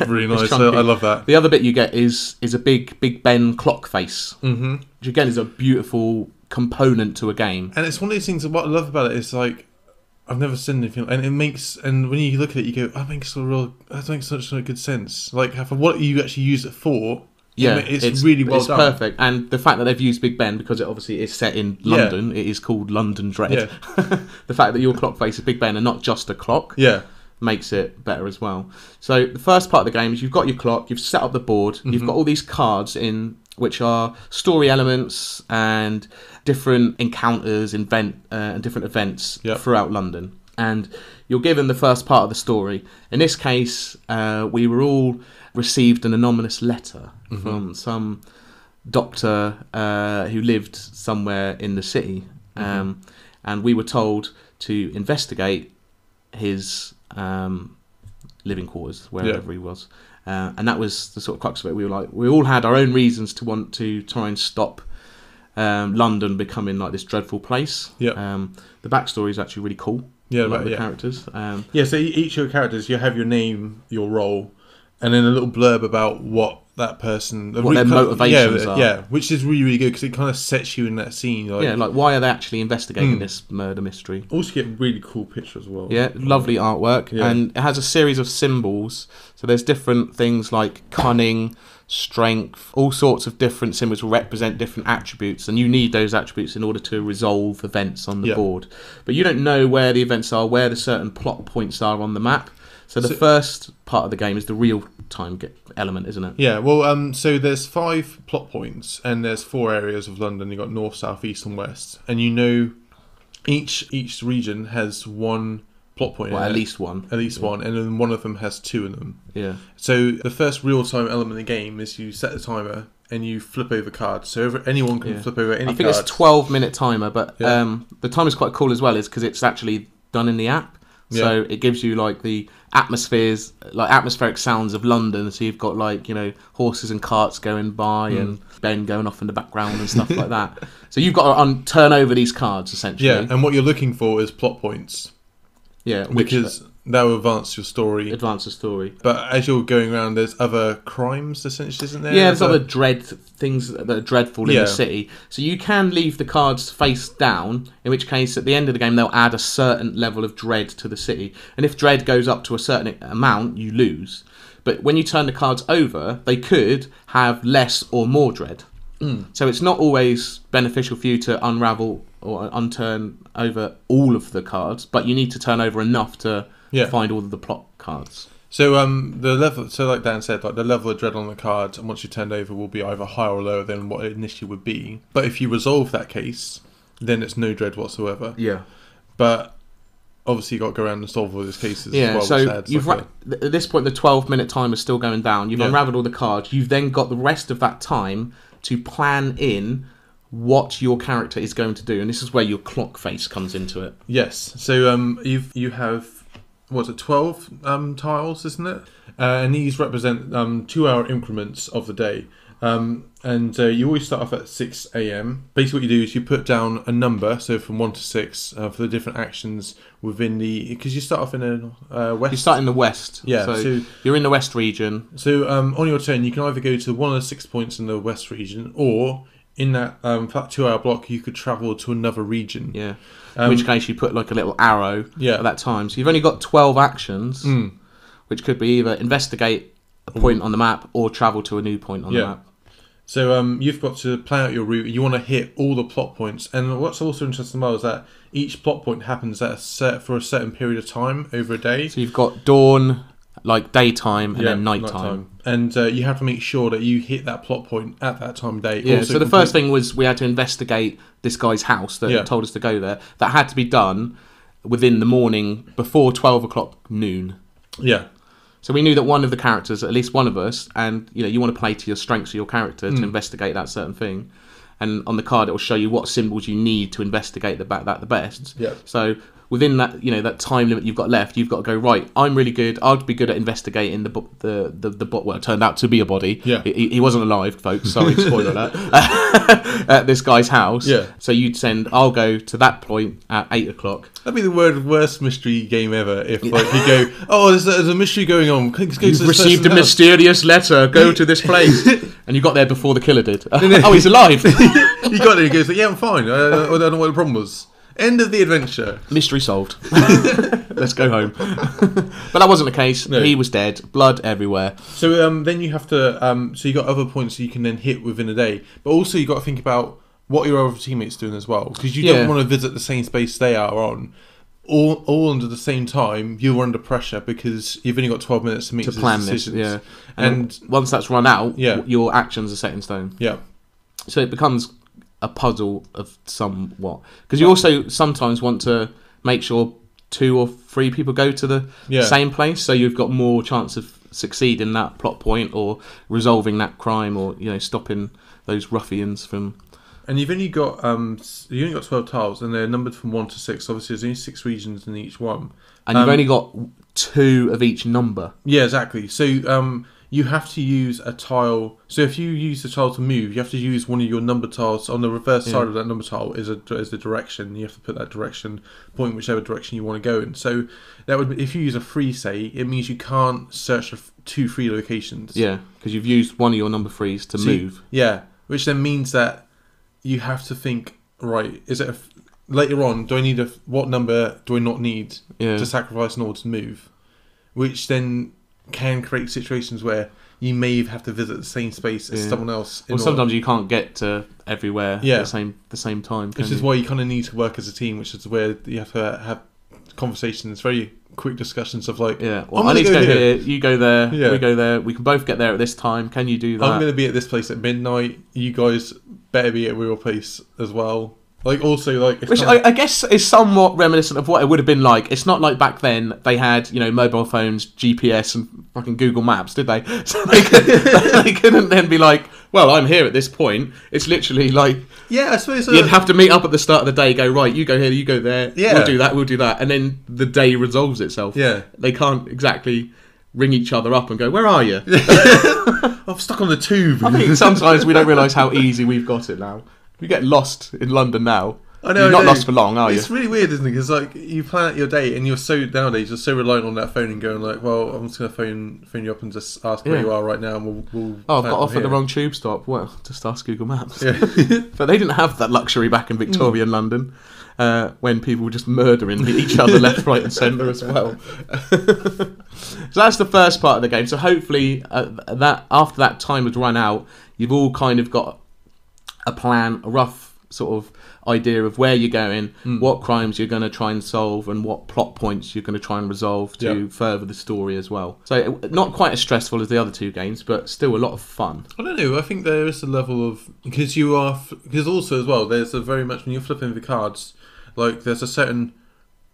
really nice. I love that. The other bit you get is a big Ben clock face, which again is a beautiful component to a game. And it's one of these things. What I love about it is like, I've never seen anything, and it makes, and when you look at it, you go, that makes such a good sense. Like, for what you actually use it for, it's really well done. It's perfect, and the fact that they've used Big Ben, because it obviously is set in London, it is called London Dread. Yeah. The fact that your clock face is Big Ben and not just a clock, makes it better as well. So the first part of the game is you've got your clock, you've set up the board, you've got all these cards in, which are story elements and different encounters and different events throughout London. And you're given the first part of the story. In this case, we were all received an anonymous letter from some doctor who lived somewhere in the city. And we were told to investigate his living quarters, wherever he was. And that was the sort of crux of it. We all had our own reasons to want to try and stop London becoming like this dreadful place. Yeah. The backstory is actually really cool. Yeah, about the characters. So each of your characters, you have your name, your role, and then a little blurb about what that person, what their motivations are. Yeah, which is really, really good because it kind of sets you in that scene. Like why are they actually investigating this murder mystery? Also get a really cool picture as well. Yeah, lovely artwork. Yeah. And it has a series of symbols. So there's different things like cunning, strength, all sorts of different symbols will represent different attributes, and you need those attributes in order to resolve events on the board. But you don't know where the events are, where the certain plot points are on the map. So the first part of the game is the real-time element, isn't it? Yeah, well, so there's 5 plot points, and there's 4 areas of London. You've got north, south, east, and west. And you know each region has 1 plot point. Well, at least one. At least one, and then one of them has 2 in them. Yeah. So the first real-time element of the game is you set the timer, and you flip over cards. So anyone can flip over any card. I think it's a 12-minute timer, but the timer's quite cool as well, is because it's actually done in the app. So it gives you like the atmospheres, like atmospheric sounds of London. So you've got like, you know, horses and carts going by and Ben going off in the background and stuff like that. So you've got to turn over these cards essentially. Yeah, and what you're looking for is plot points. Yeah, because that will advance your story. Advance the story. But as you're going around, there's other crimes, essentially, isn't there? Yeah, there's other things that are dreadful in the city. So you can leave the cards face down, in which case, at the end of the game, they'll add a certain level of dread to the city. And if dread goes up to a certain amount, you lose. But when you turn the cards over, they could have less or more dread. So it's not always beneficial for you to unravel or unturn over all of the cards, but you need to turn over enough to find all of the plot cards. So the level, so like Dan said, like the level of dread on the cards, and once you turned over, will be either higher or lower than what it initially would be. But if you resolve that case, then it's no dread whatsoever. Yeah. But obviously you got to go around and solve all these cases. Yeah. as well, So you've at this point the 12-minute timer is still going down. You've unravelled all the cards. You've then got the rest of that time to plan in what your character is going to do, and this is where your clock face comes into it. Yes. So you have, what's it, 12 tiles, isn't it? And these represent 2-hour increments of the day. And you always start off at 6 a.m. Basically what you do is you put down a number, so from 1 to 6, for the different actions within the... Because you start off in the west. You start in the west. Yeah. So you're in the west region. So on your turn, you can either go to one of the 6 points in the west region, or in that 2-hour block, you could travel to another region. Yeah. In which case you put like a little arrow at that time. So you've only got 12 actions, which could be either investigate a point on the map or travel to a new point on the map. So you've got to plan out your route. You want to hit all the plot points. And what's also interesting as well is that each plot point happens for a certain period of time over a day. So you've got dawn, like daytime, and then nighttime. And you have to make sure that you hit that plot point at that time of day. Yeah, so the first thing was we had to investigate this guy's house that told us to go there. That had to be done within the morning before 12 o'clock noon. Yeah. So we knew that one of the characters, at least one of us, and you want to play to your strengths of your character to investigate that certain thing. And on the card, it will show you what symbols you need to investigate that the best. Yeah. So within that, that time limit you've got left, you've got to go, right, I'm really good. I'd be good at investigating the well, it turned out to be a body. Yeah. He wasn't alive, folks. Sorry, spoiler alert. At this guy's house. Yeah. So you'd send, I'll go to that point at 8 o'clock. That'd be the worst mystery game ever. If you go, oh, there's a mystery going on. You've received a mysterious letter. Go to this place. And you got there before the killer did. Oh, he's alive. You got there. He goes, yeah, I'm fine. I don't know what the problem was. End of the adventure. Mystery solved. Let's go home. But that wasn't the case. No. He was dead. Blood everywhere. So then you have to... so you got other points that you can then hit within a day. But also you got to think about what your other teammates doing as well. Because you don't want to visit the same space they are on. All under the same time, you're under pressure because you've only got 12 minutes to make plan decisions. This, yeah. And once that's run out, your actions are set in stone. Yeah. So it becomes a puzzle of somewhat, because you also sometimes want to make sure 2 or 3 people go to the same place, so you've got more chance of succeeding that plot point or resolving that crime, or stopping those ruffians from. And you've only got 12 tiles, and they're numbered from 1 to 6. Obviously, there's only 6 regions in each one, and you've only got 2 of each number. Yeah, exactly. So you have to use a tile. So if you use the tile to move, you have to use one of your number tiles. On the reverse side of that number tile is the direction. You have to put that direction, point whichever direction you want to go in. So that would, if you use a free say, it means you can't search for 2 free locations. Yeah, because you've used one of your number 3s to move. Yeah, which then means that you have to think, right, is it later on, do I need what number do I not need to sacrifice in order to move? Which then can create situations where you may have to visit the same space as someone else. Well, sometimes you can't get to everywhere at the same time. Which is why you kind of need to work as a team, which is where you have to conversation. It's very quick discussions of like, well, I need to go here. You go there. Yeah. We go there. We can both get there at this time. Can you do that? I'm going to be at this place at midnight. You guys better be at your place as well. Like also like, which I guess is somewhat reminiscent of what it would have been like. It's not like back then they had mobile phones, GPS, and fucking Google Maps, did they? So they couldn't then be like, well, I'm here at this point. It's literally like, I suppose you'd have to meet up at the start of the day. Go right, you go here, you go there. Yeah, we'll do that, and then the day resolves itself. Yeah, they can't exactly ring each other up and go, where are you? I'm stuck on the tube. I think sometimes we don't realise how easy we've got it now. We get lost in London now. I know, You're not lost for long, are you? It's really weird, isn't it? Because like you plan out your day, and nowadays you're so reliant on that phone and going like, well, I'm just going to phone you up and just ask where you are right now, and we'll I've got off at the wrong tube stop. Well, just ask Google Maps. Yeah. But they didn't have that luxury back in Victorian London, when people were just murdering each other left, right, and centre as well. So that's the first part of the game. So hopefully, that after that time has run out, you've all kind of got a plan, a rough sort of idea of where you're going, what crimes you're going to try and solve, and what plot points you're going to try and resolve to further the story as well. So not quite as stressful as the other two games, but still a lot of fun. I don't know. I think there is a level of because also as well. There's a very much when you're flipping the cards, like there's a certain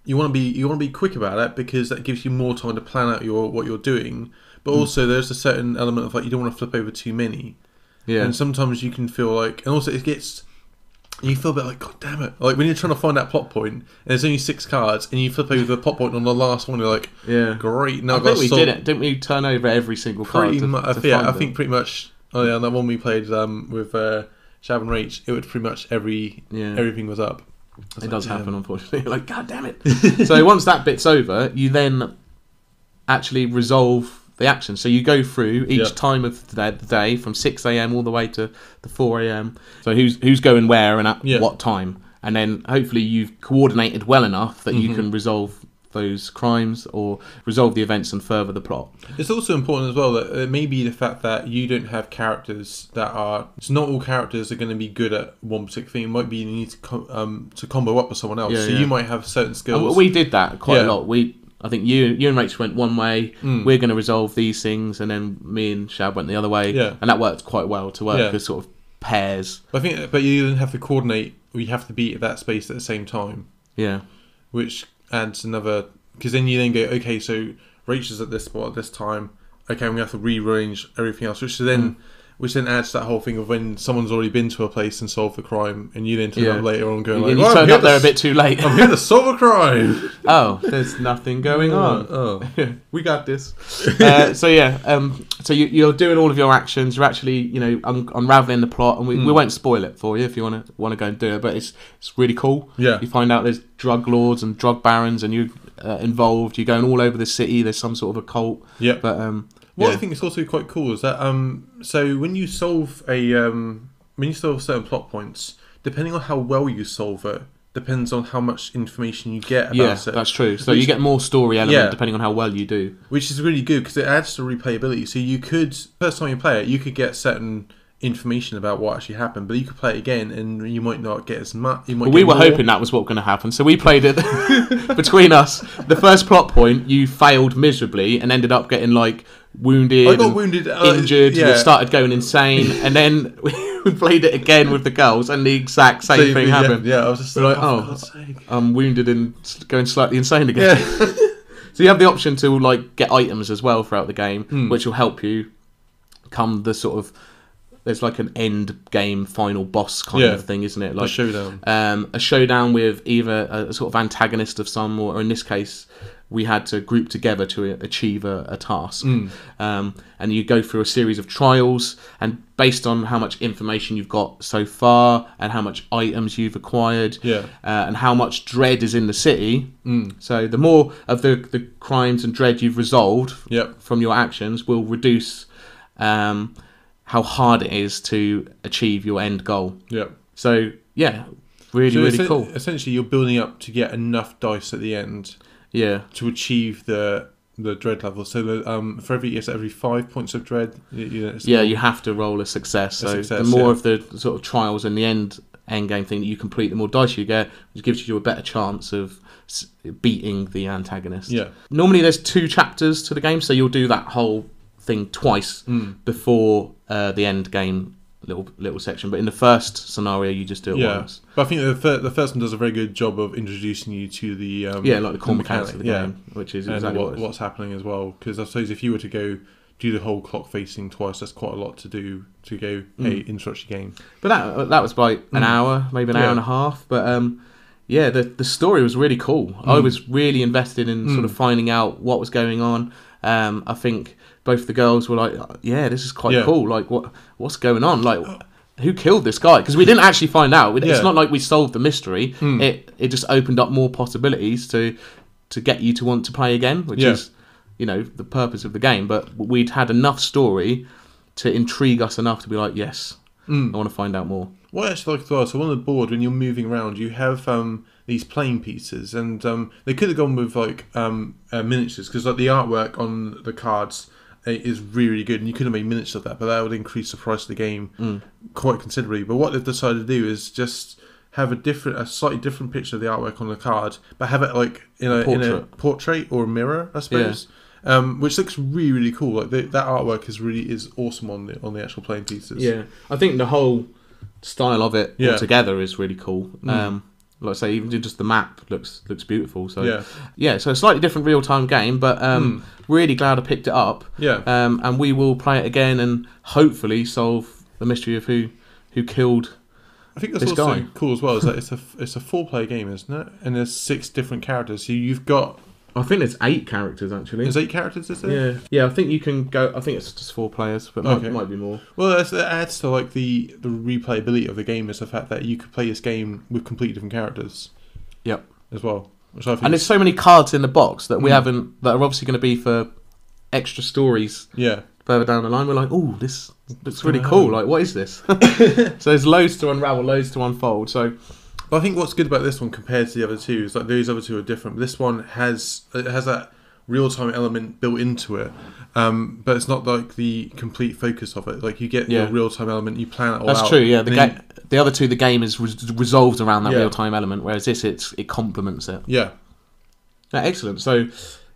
you want to be quick about it because that gives you more time to plan out what you're doing. But also there's a certain element of like you don't want to flip over too many. Yeah, and sometimes you can feel like, and also you feel a bit like, God damn it! Like when you're trying to find that plot point, and there's only 6 cards, and you flip over the plot point on the last one, you're like, great. Now I think we did it, didn't we? Turn over every single card. I think pretty much. Oh yeah, and that one we played with Shab and Rach, it was pretty much everything was up. It does happen, unfortunately. Like, God damn it! So once that bit's over, you then actually resolve the action. So you go through each time of the day from 6 a.m. all the way to the 4 a.m. So who's going where and at what time, and then hopefully you've coordinated well enough that you can resolve those crimes or resolve the events and further the plot. It's also important as well that it may be the fact that you don't have characters that are. It's not all characters are going to be good at one particular thing. It might be you need to combo up with someone else. You might have certain skills. We did that quite a lot. I think you and Rach went one way. We're going to resolve these things, and then me and Shab went the other way. Yeah. And that worked quite well to work as sort of pairs. But you then have to coordinate. We have to be at that space at the same time. Yeah. Which adds another, because then you then go, okay, so Rach is at this spot at this time. Okay, we have to rearrange everything else, which then adds that whole thing of when someone's already been to a place and solved the crime, and you then turn up later on going you turned up there a bit too late. I'm here to solve a crime. Oh, there's nothing going on. Oh, we got this. So you're doing all of your actions. You're actually unraveling the plot, and we won't spoil it for you if you want to go and do it. But it's really cool. Yeah, you find out there's drug lords and drug barons, and you're involved. You're going all over the city. There's some sort of a cult. Yeah, but what I think is also quite cool is that so when you solve certain plot points, depending on how well you solve it, depends on how much information you get about it. That's true. So you get more story element depending on how well you do, which is really good because it adds to replayability. So you could, first time you play it, you could get certain information about what actually happened, but you could play it again and you might not get as much. We were hoping that was what was going to happen, so we played it between us. The first plot point, you failed miserably and ended up getting like wounded. I got wounded, injured. You started going insane, and then we played it again with the girls, and the exact same thing happened. Yeah, I was just like, oh, for God's sake. I'm wounded and going slightly insane again. Yeah. So you have the option to like get items as well throughout the game, which will help you come the sort of. There's like an end game final boss kind of thing, isn't it? Like a showdown. A showdown with either a sort of antagonist of some, or in this case, we had to group together to achieve a task. And you go through a series of trials, and based on how much information you've got so far, and how much items you've acquired, and how much dread is in the city. So the more of the crimes and dread you've resolved from your actions will reduce how hard it is to achieve your end goal. Yeah. So really cool. Essentially, you're building up to get enough dice at the end. Yeah. To achieve the dread level. So for every 5 points of dread, you have to roll a success. So the more of the sort of trials and the end end game thing that you complete, the more dice you get, which gives you a better chance of beating the antagonist. Yeah. Normally there's 2 chapters to the game, so you'll do that whole thing twice before the end game little section. But in the first scenario, you just do it once. But I think the first one does a very good job of introducing you to the like the core mechanics of the game, which is exactly what's happening as well. Because I suppose if you were to go do the whole clock facing twice, that's quite a lot to do to go, hey, interrupt your game. But that was like an hour, maybe an hour and a half. But the story was really cool. I was really invested in sort of finding out what was going on. I think both the girls were like, yeah, this is quite cool. Like, what's going on? Like, who killed this guy? Because we didn't actually find out. It's not like we solved the mystery. It just opened up more possibilities to get you to want to play again, which is, the purpose of the game. But we'd had enough story to intrigue us enough to be like, yes, I want to find out more. What I actually like as well, so on the board, when you're moving around, you have these playing pieces, and they could have gone with like miniatures, because like the artwork on the cards is really, really good, and you could have made miniatures of that, but that would increase the price of the game quite considerably. But what they've decided to do is just have a slightly different picture of the artwork on the card, but have it like in a portrait or a mirror, I suppose. Which looks really, really cool. Like that artwork is awesome on the actual playing pieces. Yeah, I think the whole style of it altogether is really cool. Like I say, even just the map looks beautiful. So so a slightly different real time game, but really glad I picked it up. And we will play it again and hopefully solve the mystery of who killed. I think that's also cool as well. Is that it's a 4-player game, isn't it? And there's 6 different characters. So you've got. I think there's 8 characters actually. There's 8 characters, is there? Yeah. I think you can go. I think it's just 4 players, but it might be more. Well, that adds to like the replayability of the game is the fact that you could play this game with completely different characters. Yep. As well, which I think. And there's so many cards in the box that we haven't, that are obviously going to be for extra stories. Yeah. Further down the line, we're like, oh, this looks really cool. Like, what is this? So there's loads to unravel, loads to unfold. So. But I think what's good about this one compared to the other two is like those other two are different. This one has that real time element built into it, but it's not like the complete focus of it. Like you get your real time element, you plan it all out. That's true. Yeah, the other two, the game is resolved around that real time element, whereas this it complements it. Yeah. Excellent. So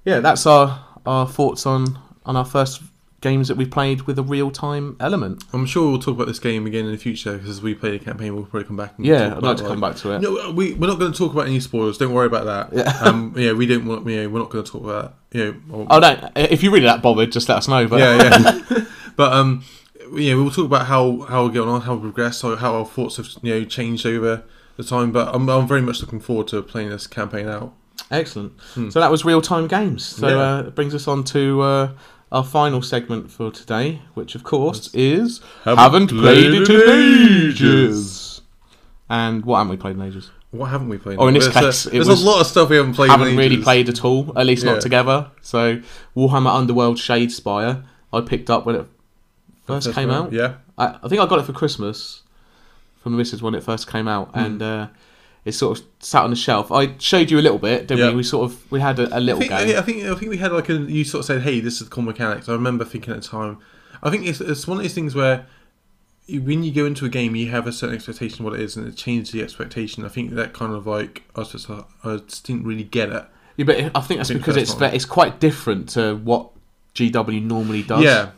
that's our thoughts on our first games that we've played with a real-time element. I'm sure we'll talk about this game again in the future, because as we play the campaign, we'll probably come back and I'd like to come back to it. No, we're not going to talk about any spoilers. Don't worry about that. We don't want. We're not going to talk about that. No. If you're really that bothered, just let us know. But but we'll talk about how we're going on, how we progress, how our thoughts have changed over the time. But I'm very much looking forward to playing this campaign out. Excellent. So that was real-time games. So it brings us on to. Our final segment for today, which of course is Haven't Played It in Ages. And what haven't we played in ages? What haven't we played? Or in this case, there's a lot of stuff we haven't played. Haven't really played at all, at least not together. So Warhammer Underworld Shadespire, I picked up when it first came out. Yeah, I think I got it for Christmas from the missus when it first came out, and it sort of sat on the shelf. I showed you a little bit, didn't we? We had a little game. I think we had like you sort of said, "Hey, this is the core mechanics." I remember thinking at the time. I think it's one of those things where when you go into a game, you have a certain expectation of what it is, and it changes the expectation. I think that kind of like I just didn't really get it. Yeah, but I think that's because it's quite different to what GW normally does. Yeah,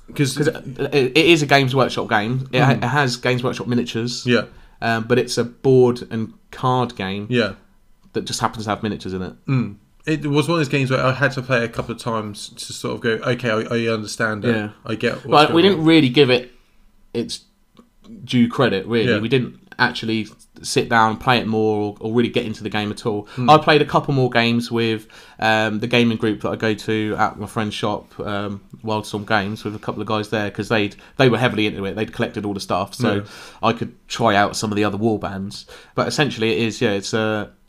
because it is a Games Workshop game. It has Games Workshop miniatures. Yeah. But it's a board and card game that just happens to have miniatures in it. It was one of those games where I had to play it a couple of times to sort of go, okay, I understand it. I get what's But we didn't really give it its due credit, really. Yeah. We didn't actually sit down and play it more or really get into the game at all. I played a couple more games with the gaming group that I go to at my friend's shop, Wildstorm Games, with a couple of guys there, because they were heavily into it. They'd collected all the stuff, so I could try out some of the other warbands. But essentially, it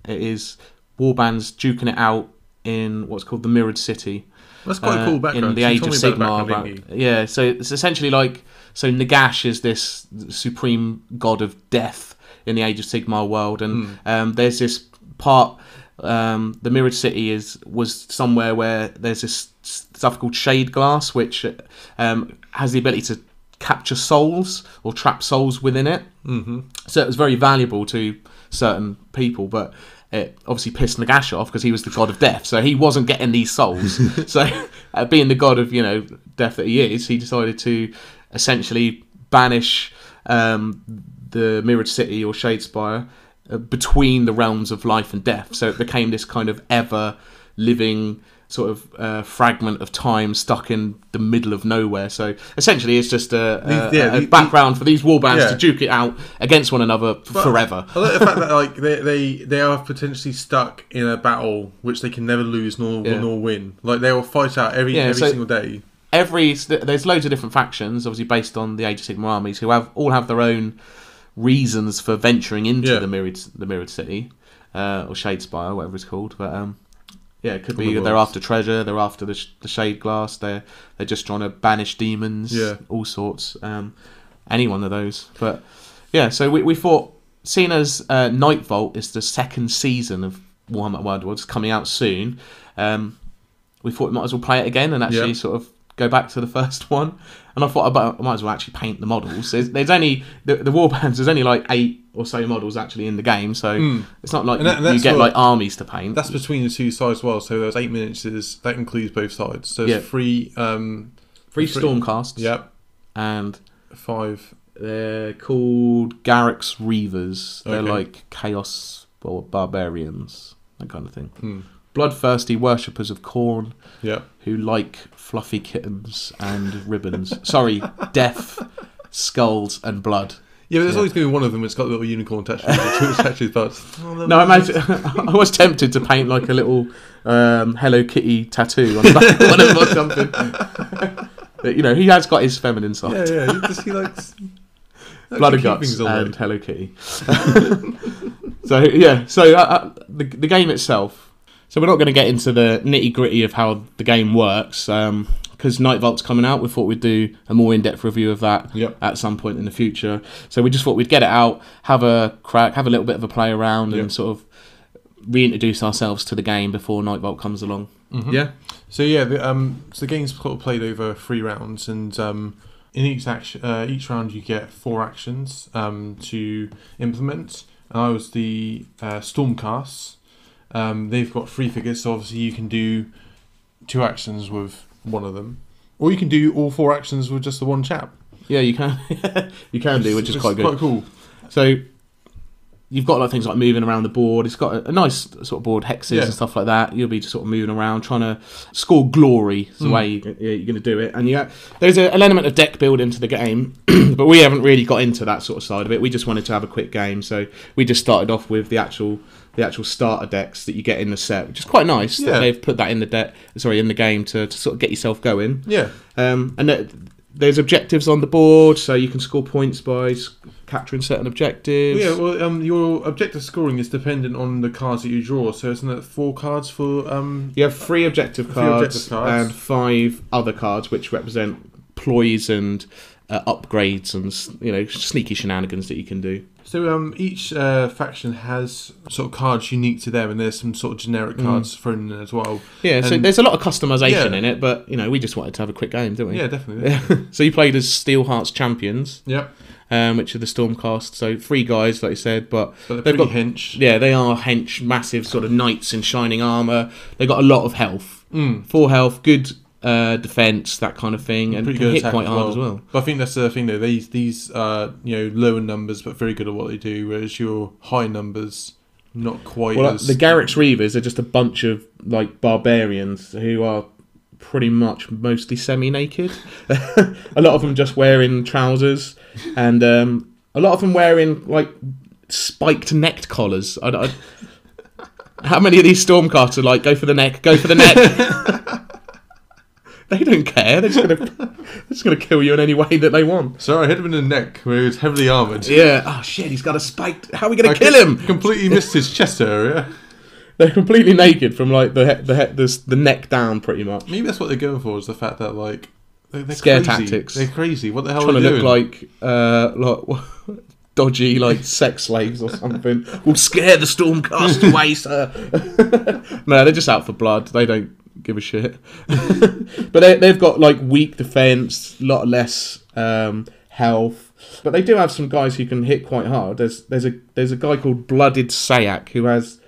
is warbands duking it out in what's called the Mirrored City. That's quite a cool background. In the Age of Sigmar. So it's essentially like, so Nagash is this supreme god of death in the Age of Sigmar world, and there's this part, the Mirrored City was somewhere where there's this stuff called shade glass, which has the ability to capture souls or trap souls within it. Mm-hmm. So it was very valuable to certain people, but it obviously pissed Nagash off because he was the god of death, so he wasn't getting these souls. So being the god of death that he is, he decided to essentially banish the Mirrored City or Shadespire between the realms of life and death. So it became this kind of ever living sort of fragment of time stuck in the middle of nowhere. So essentially it's just a background for these warbands to duke it out against one another forever. I like the fact that like they are potentially stuck in a battle which they can never lose nor win. Like they will fight out every single day. There's loads of different factions, obviously based on the Age of Sigmar armies, who all have their own reasons for venturing into the Mirrored City or Shadespire, whatever it's called. But it could be they're after treasure, they're after the Shade Glass, they're just trying to banish demons, all sorts. Any one of those. But so we thought, seeing as Night Vault is the second season of Warhammer Underworlds coming out soon, we thought we might as well play it again and actually sort of go back to the first one. And I thought I might as well actually paint the models. There's only the warbands. There's only like 8 or so models actually in the game, so it's not like you get like armies to paint. That's between the two sides as well. So there's 8 miniatures. That includes both sides. So there's 3 Stormcasts. Yep. And 5. They're called Garrux Reavers. They're like Chaos or Barbarians, that kind of thing. Bloodthirsty worshippers of Khorne, who like fluffy kittens and ribbons. Sorry, death, skulls, and blood. Yeah, but there's always going to be one of them that's got a little unicorn attached to his butt. No, I was tempted to paint like a little Hello Kitty tattoo on the back of one of them or something. He has got his feminine side. Yeah. He likes blood and guts and Hello Kitty. So the game itself. So we're not going to get into the nitty-gritty of how the game works, because Night Vault's coming out. We thought we'd do a more in-depth review of that at some point in the future. So we just thought we'd get it out, have a crack, have a little bit of a play around, and sort of reintroduce ourselves to the game before Night Vault comes along. Mm-hmm. Yeah? So the game's sort of played over 3 rounds, and in each round you get 4 actions to implement. And I was the Stormcasts. They've got 3 figures, so obviously you can do 2 actions with one of them, or you can do all 4 actions with just the one chap. Yeah, you can. You can do, which is quite good. Quite cool. So you've got like things like moving around the board. It's got a nice sort of board, hexes and stuff like that. You'll be just sort of moving around, trying to score glory. Is the way you're going to do it. And there's an element of deck building to the game, but we haven't really got into that sort of side of it. We just wanted to have a quick game, so we just started off with the actual starter decks that you get in the set, which is quite nice that they've put that in the game to sort of get yourself going. Yeah. And there's objectives on the board, so you can score points by capturing certain objectives. Yeah, well, your objective scoring is dependent on the cards that you draw. So isn't it 4 cards for? You have 3 objective cards and 5 other cards, which represent ploys and upgrades and sneaky shenanigans that you can do. So each faction has sort of cards unique to them, and there's some sort of generic cards thrown in as well. Yeah, so there's a lot of customization in it, but we just wanted to have a quick game, didn't we? Yeah, definitely. So you played as Steelheart's champions. Yep. Which are the Stormcast. So 3 guys, like you said, but they've got hench. Yeah, they are hench, massive sort of knights in shining armour. They've got a lot of health. 4 health, good defense, that kind of thing, and can hit quite hard as well. But I think that's the thing though. These are lower numbers, but very good at what they do. Whereas your high numbers, not quite. Well, the Garrux Reavers are just a bunch of like barbarians who are pretty much mostly semi-naked. A lot of them just wearing trousers, and a lot of them wearing like spiked neck collars. How many of these Stormcasts are like, go for the neck, go for the neck? They don't care. They're just gonna kill you in any way that they want. Sorry, I hit him in the neck where he was heavily armoured. Yeah. Oh shit, he's got a spiked. How are we gonna kill him? Completely missed his chest area. They're completely naked from like the neck down, pretty much. Maybe that's what they're going for, is the fact that like they're scare crazy. Tactics. They're crazy. What the hell trying are they to doing? Look like dodgy like sex slaves or something. We'll scare the Stormcast away, sir. No, they're just out for blood. They don't give a shit. But they've got like weak defense, a lot less health. But they do have some guys who can hit quite hard. There's a guy called Blooded Sayak who has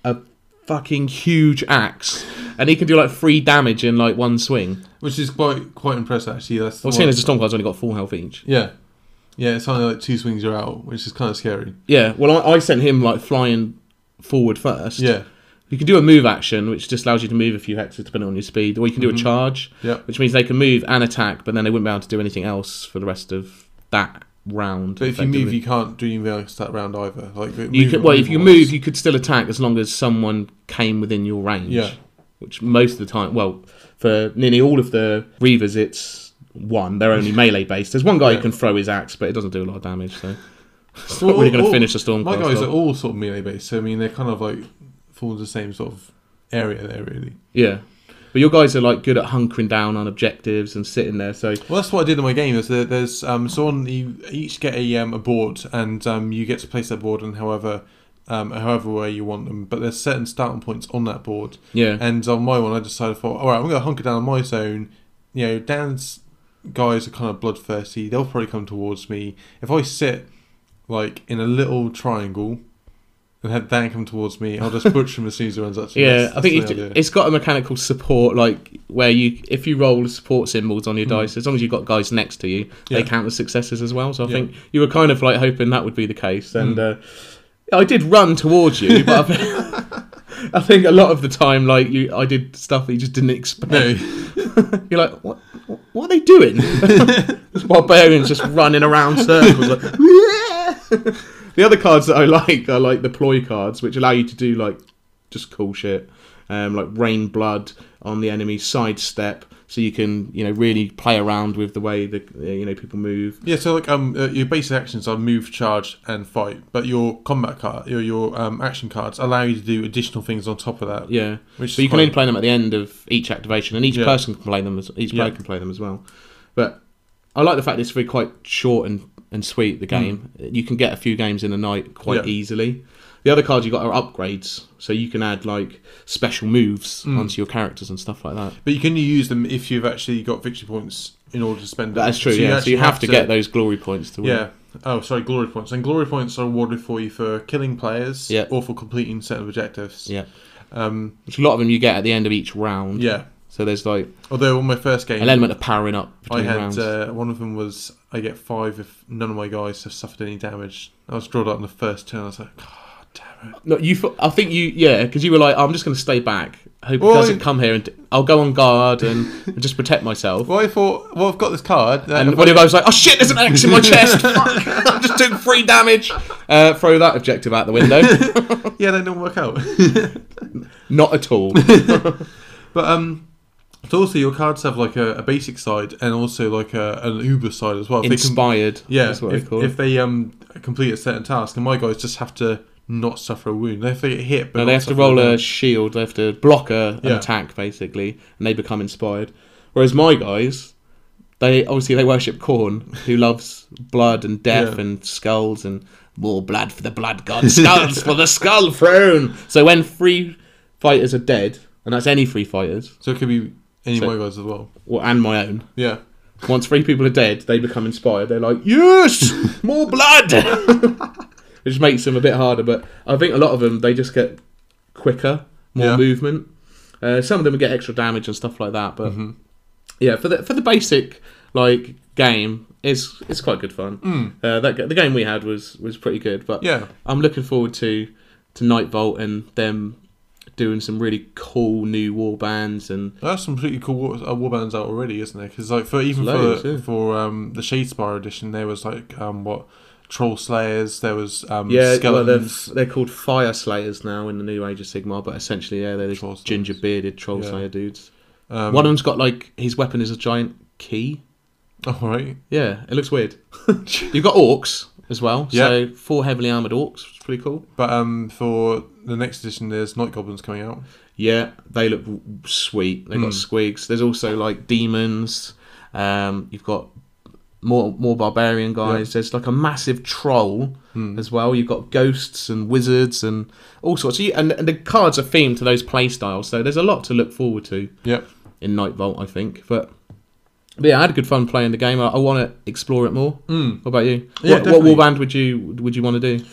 a fucking huge axe, and he can do like 3 damage in like one swing, which is quite impressive actually. That's seeing as the Stormguard's only got 4 health each. Yeah, it's only like 2 swings you're out, which is kind of scary. Yeah, well I sent him like flying forward first. Yeah, you can do a move action, which just allows you to move a few hexes depending on your speed, or you can do a charge, which means they can move and attack, but then they wouldn't be able to do anything else for the rest of that round. But if you move, you can't do anything else that round either. Like if you move, you could still attack as long as someone came within your range. Yeah. Which most of the time, well, for nearly all of the Reavers, it's 1. They're only melee based. There's one guy who can throw his axe, but it doesn't do a lot of damage, so it's not really going to finish the Stormcast. My guys are all sort of melee based, so I mean they're kind of like fall into the same sort of area there, really. Yeah. But your guys are like good at hunkering down on objectives and sitting there. So well, that's what I did in my game. There's so on you each get a board, and you get to place that board in however way you want them. But there's certain starting points on that board. Yeah. And on my one, I decided all right, I'm going to hunker down on my zone. You know, Dan's guys are kind of bloodthirsty. They'll probably come towards me. If I sit like in a little triangle and have Dan come towards me, I'll just butcher him as soon as he runs up to me. Yeah, I think it's got a mechanical support, like where if you roll support symbols on your dice, as long as you've got guys next to you, they count as successes as well. So I think you were kind of like hoping that would be the case. And I did run towards you, but I think a lot of the time, like I did stuff that you just didn't expect. No. You're like, what are they doing? Barbarians just running around circles. Like, the other cards that I like are like the ploy cards, which allow you to do like just cool shit, like rain blood on the enemy, sidestep, so you can really play around with the way that people move. Yeah, so like your basic actions are move, charge, and fight, but your combat card, your action cards allow you to do additional things on top of that. Yeah, but you can only play them at the end of each activation, and each person can play them. Each player can play them as well. But I like the fact that it's really quite short and sweet, the game. You can get a few games in a night quite easily. The other cards you got are upgrades, so you can add like special moves onto your characters and stuff like that. But you can only use them if you've actually got victory points in order to spend them. That's true, so you have to get those glory points to win. Yeah. Oh, sorry, glory points. And glory points are awarded for you for killing players or for completing certain objectives. Yeah. Which a lot of them you get at the end of each round. Yeah. So there's like... Although on my first game... an element of powering up between rounds. One of them was I get 5 if none of my guys have suffered any damage. I was drawn out on the first turn. I was like, God damn it. No, I think because you were like, I'm just going to stay back. Hope it doesn't come here and I'll go on guard and just protect myself. Well, I thought, I've got this card. And one of you guys was like, oh shit, there's an axe in my chest. Fuck, I'm just doing 3 damage. Throw that objective out the window. Yeah, that didn't work out. Not at all. But, so also your cards have like a basic side and also like an uber side as well. If inspired, that's what they call it. If they complete a certain task, and my guys just have to not suffer a wound. If they get hit, but they have to roll a shield. They have to block an attack basically, and they become inspired. Whereas my guys, they worship Khorne, who loves blood and death and skulls and more blood for the blood god, skulls for the skull throne. So when 3 fighters are dead, and that's any 3 fighters, so it could be. Any of my guys as well. And my own. Yeah. Once 3 people are dead, they become inspired. They're like, yes! More blood! It just makes them a bit harder. But I think a lot of them, they just get quicker, more movement. Some of them get extra damage and stuff like that. But for the basic game, it's quite good fun. The game we had was pretty good. But I'm looking forward to Night Vault and them doing some really cool new war bands, and there's some pretty cool war bands out already, isn't there? Because like for the Shadespire edition, there was like Troll Slayers, there was skeletons. They're called Fire Slayers now in the new Age of Sigmar, but essentially they're the ginger bearded Troll Slayer dudes. One of them's got like his weapon is a giant key. Oh right, yeah, it looks weird. You've got orcs as well, so 4 heavily armoured orcs, which is pretty cool. But for the next edition, there's Night Goblins coming out. Yeah, they look sweet. They've got squigs. There's also like demons. You've got more barbarian guys. There's like a massive troll as well. You've got ghosts and wizards and all sorts. And the cards are themed to those play styles, so there's a lot to look forward to. In Night Vault, I think. But But yeah, I had a good fun playing the game. I want to explore it more. What about you? Yeah, what warband would you want to do?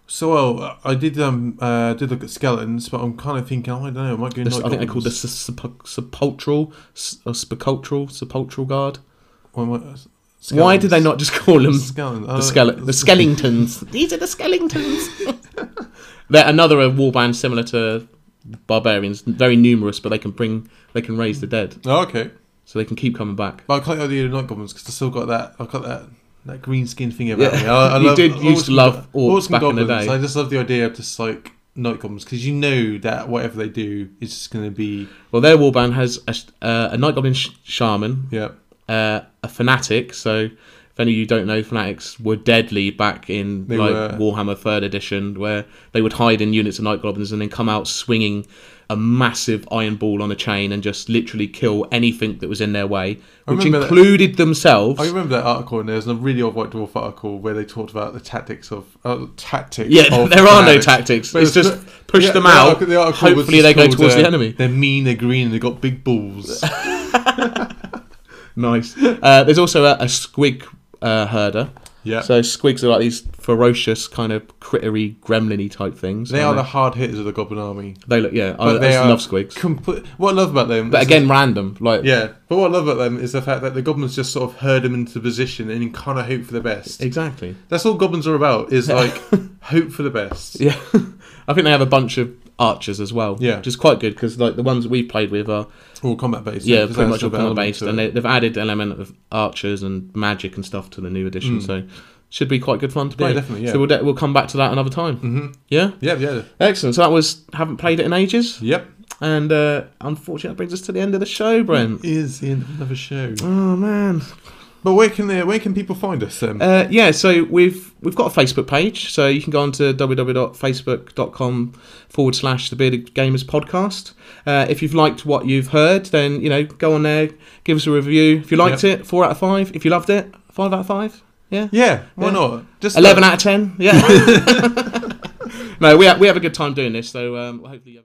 So well, I did look at skeletons, but I'm kind of thinking, I don't know, I might go. I think they're called the sepulchral guard. Why did they not just call them the skeletons? These are the skeletons. They're another warband similar to barbarians, very numerous, but they can raise the dead. Oh, okay. So they can keep coming back. But I quite like the idea of night goblins because I still got that. I've got that green skin thing about me. I used to love orcs back in the day. I just love the idea of just like night goblins because you know that whatever they do is just going to be. Well, their warband has a night goblin shaman. Yeah. A fanatic. So if any of you don't know, fanatics were deadly back in Warhammer 3rd edition, where they would hide in units of night goblins and then come out swinging a massive iron ball on a chain and just literally kill anything that was in their way, which included themselves. I remember that article, and there's a really old White Dwarf article where they talked about the tactics of tactics. Yeah, of there are no tactics. It's just push them out. Hopefully they go towards the enemy. They're mean, they're green, and they've got big balls. Nice. There's also a squig herder. Yeah. So squigs are like these ferocious kind of crittery, gremlin-y type things. They are the hard hitters of the Goblin army. They look, I love squigs. What I love about them, but again, random. But what I love about them is the fact that the goblins just sort of herd them into position and you kind of hope for the best. Exactly. That's all goblins are about. Is like hope for the best. Yeah. I think they have a bunch of archers as well. Yeah. Which is quite good because like the ones that we've played with are all combat based. Yeah, pretty much all combat based, and they've added element of archers and magic and stuff to the new edition. So should be quite good fun to play. Yeah, definitely. Yeah. So we'll come back to that another time. Mm-hmm. Yeah. Yeah. Excellent. So that was haven't played it in ages. Yep. And unfortunately, that brings us to the end of the show, Brent. It is the end of another show. Oh man. But where can people find us? So we've got a Facebook page, so you can go on to www.facebook.com/The Bearded Gamers Podcast. If you've liked what you've heard, then go on there, give us a review. If you liked it, 4 out of 5. If you loved it, 5 out of 5. Yeah. Yeah. Why not? Just 11 out of 10. Yeah. No, we have a good time doing this. So hopefully.